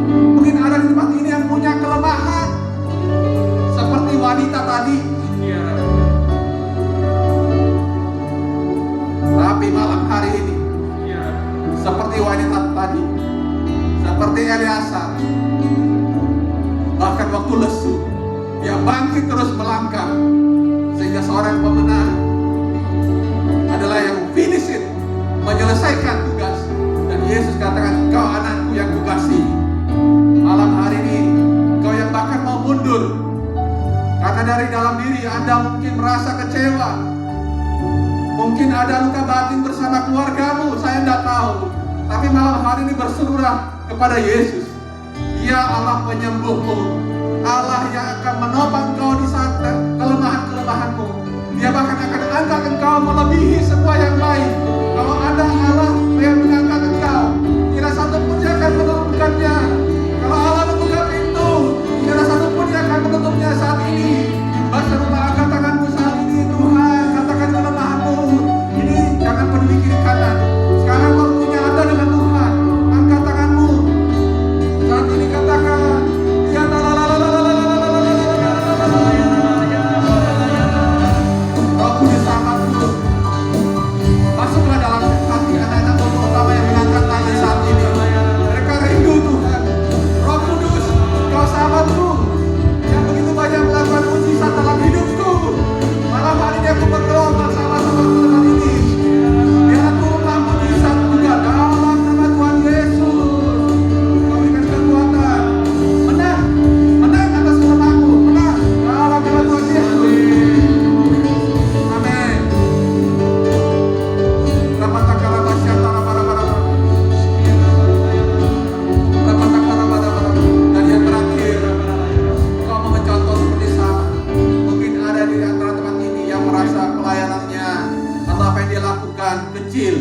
Speaker 5: Mungkin ada di tempat ini yang punya kelemahan, seperti wanita tadi. Tapi malam hari ini, seperti wanita tadi, seperti Eleazar, bahkan waktu lesu, dia bangkit terus melangkah, sehingga seorang pemenang adalah yang finish it, menyelesaikan tugas. Dan Yesus katakan, kau anakku yang kukasihi. Malam hari ini, kau yang bahkan mau mundur, karena dari dalam diri Anda mungkin merasa kecewa. Mungkin ada luka batin bersama keluargamu, saya tidak tahu. Tapi malam hari ini berserulah kepada Yesus. Dia Allah penyembuhmu, Allah yang akan menopang kau di saat kelemahan-kelemahanmu. Dia bahkan akan angkat engkau melebihi semua yang lain. Kalau ada Allah yang mengangkat engkau, tidak satu pun yang akan menurunkannya. Kalau Allah membuka pintu, tidak satu pun yang akan menutupnya saat ini. Berserulah, angkat tanganmu saat ini, Tuhan, katakan kelemahanmu. Ini jangan peduli kiri kanan. Sekarang waktunya Anda dengan Tuhan. Angkat tanganmu. Saat ini katakan, ya Roh Kudus amatku. Masuklah dalam hati anak-anak terutama yang mengangkat tangan saat ini. Mereka rindu Tuhan. Roh Kudus, kau sahabatku yang begitu banyak melakukan mujizat dalam hidupku. Malam hari ini aku berdoa bersama-sama teman ini. Biarlah turunlah mujizat juga dalam nama Tuhan Yesus. Kau berikan kekuatan. Menang atas kelemahanmu. Menang dalam nama Tuhan Yesus. Amin. Dan yang terakhir, kau mau mencontoh seperti sama. Mungkin ada di antara teman ini yang merasa pelayanannya atau apa yang dia lakukan kecil.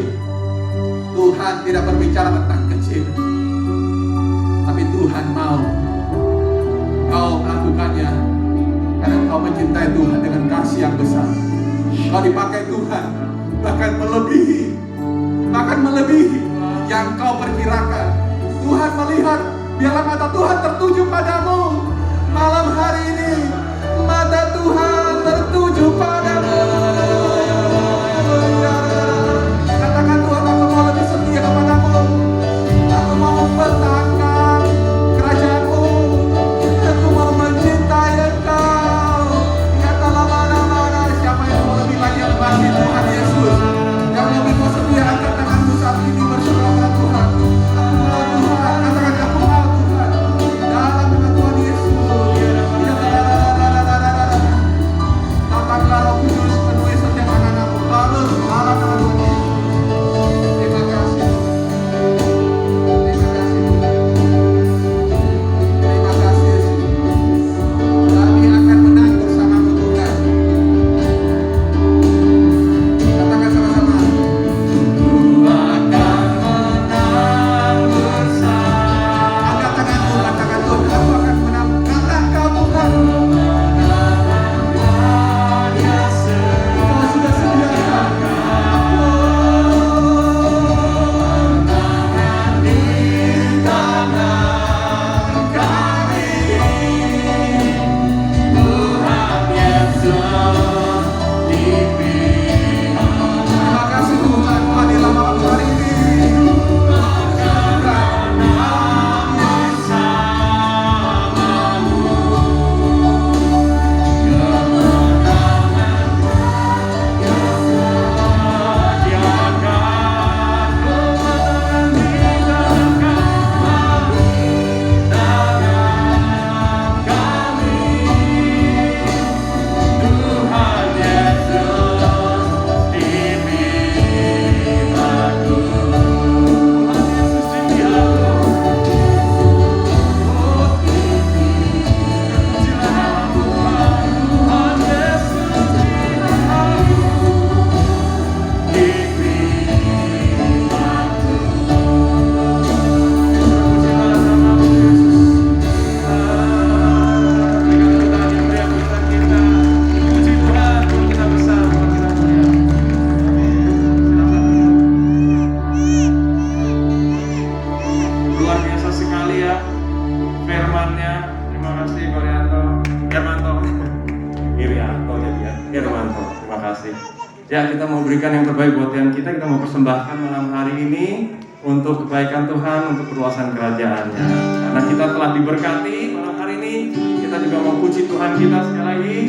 Speaker 5: Tuhan tidak berbicara tentang kecil, tapi Tuhan mau kau melakukannya karena kau mencintai Tuhan dengan kasih yang besar. Kau dipakai Tuhan bahkan melebihi yang kau perkirakan. Tuhan melihat, biarlah mata Tuhan tertuju padamu. Malam hari ini mata Tuhan tertuju padamu. Katakan, Tuhan, aku mau lebih setia kepadamu. Aku mau mempertahankan kerajaan-Mu. Aku mau mencintai Engkau. Katalah mana-mana siapa yang mau lebih lagi lebasin Tuhan Yesus, yang lebih mau setia, angkat tanganmu saat
Speaker 1: Ya, kita mau berikan yang terbaik buat Tuhan kita mau persembahkan malam hari ini untuk kebaikan Tuhan, untuk perluasan kerajaan-Nya. Karena kita telah diberkati malam hari ini, kita juga mau puji Tuhan kita sekali lagi.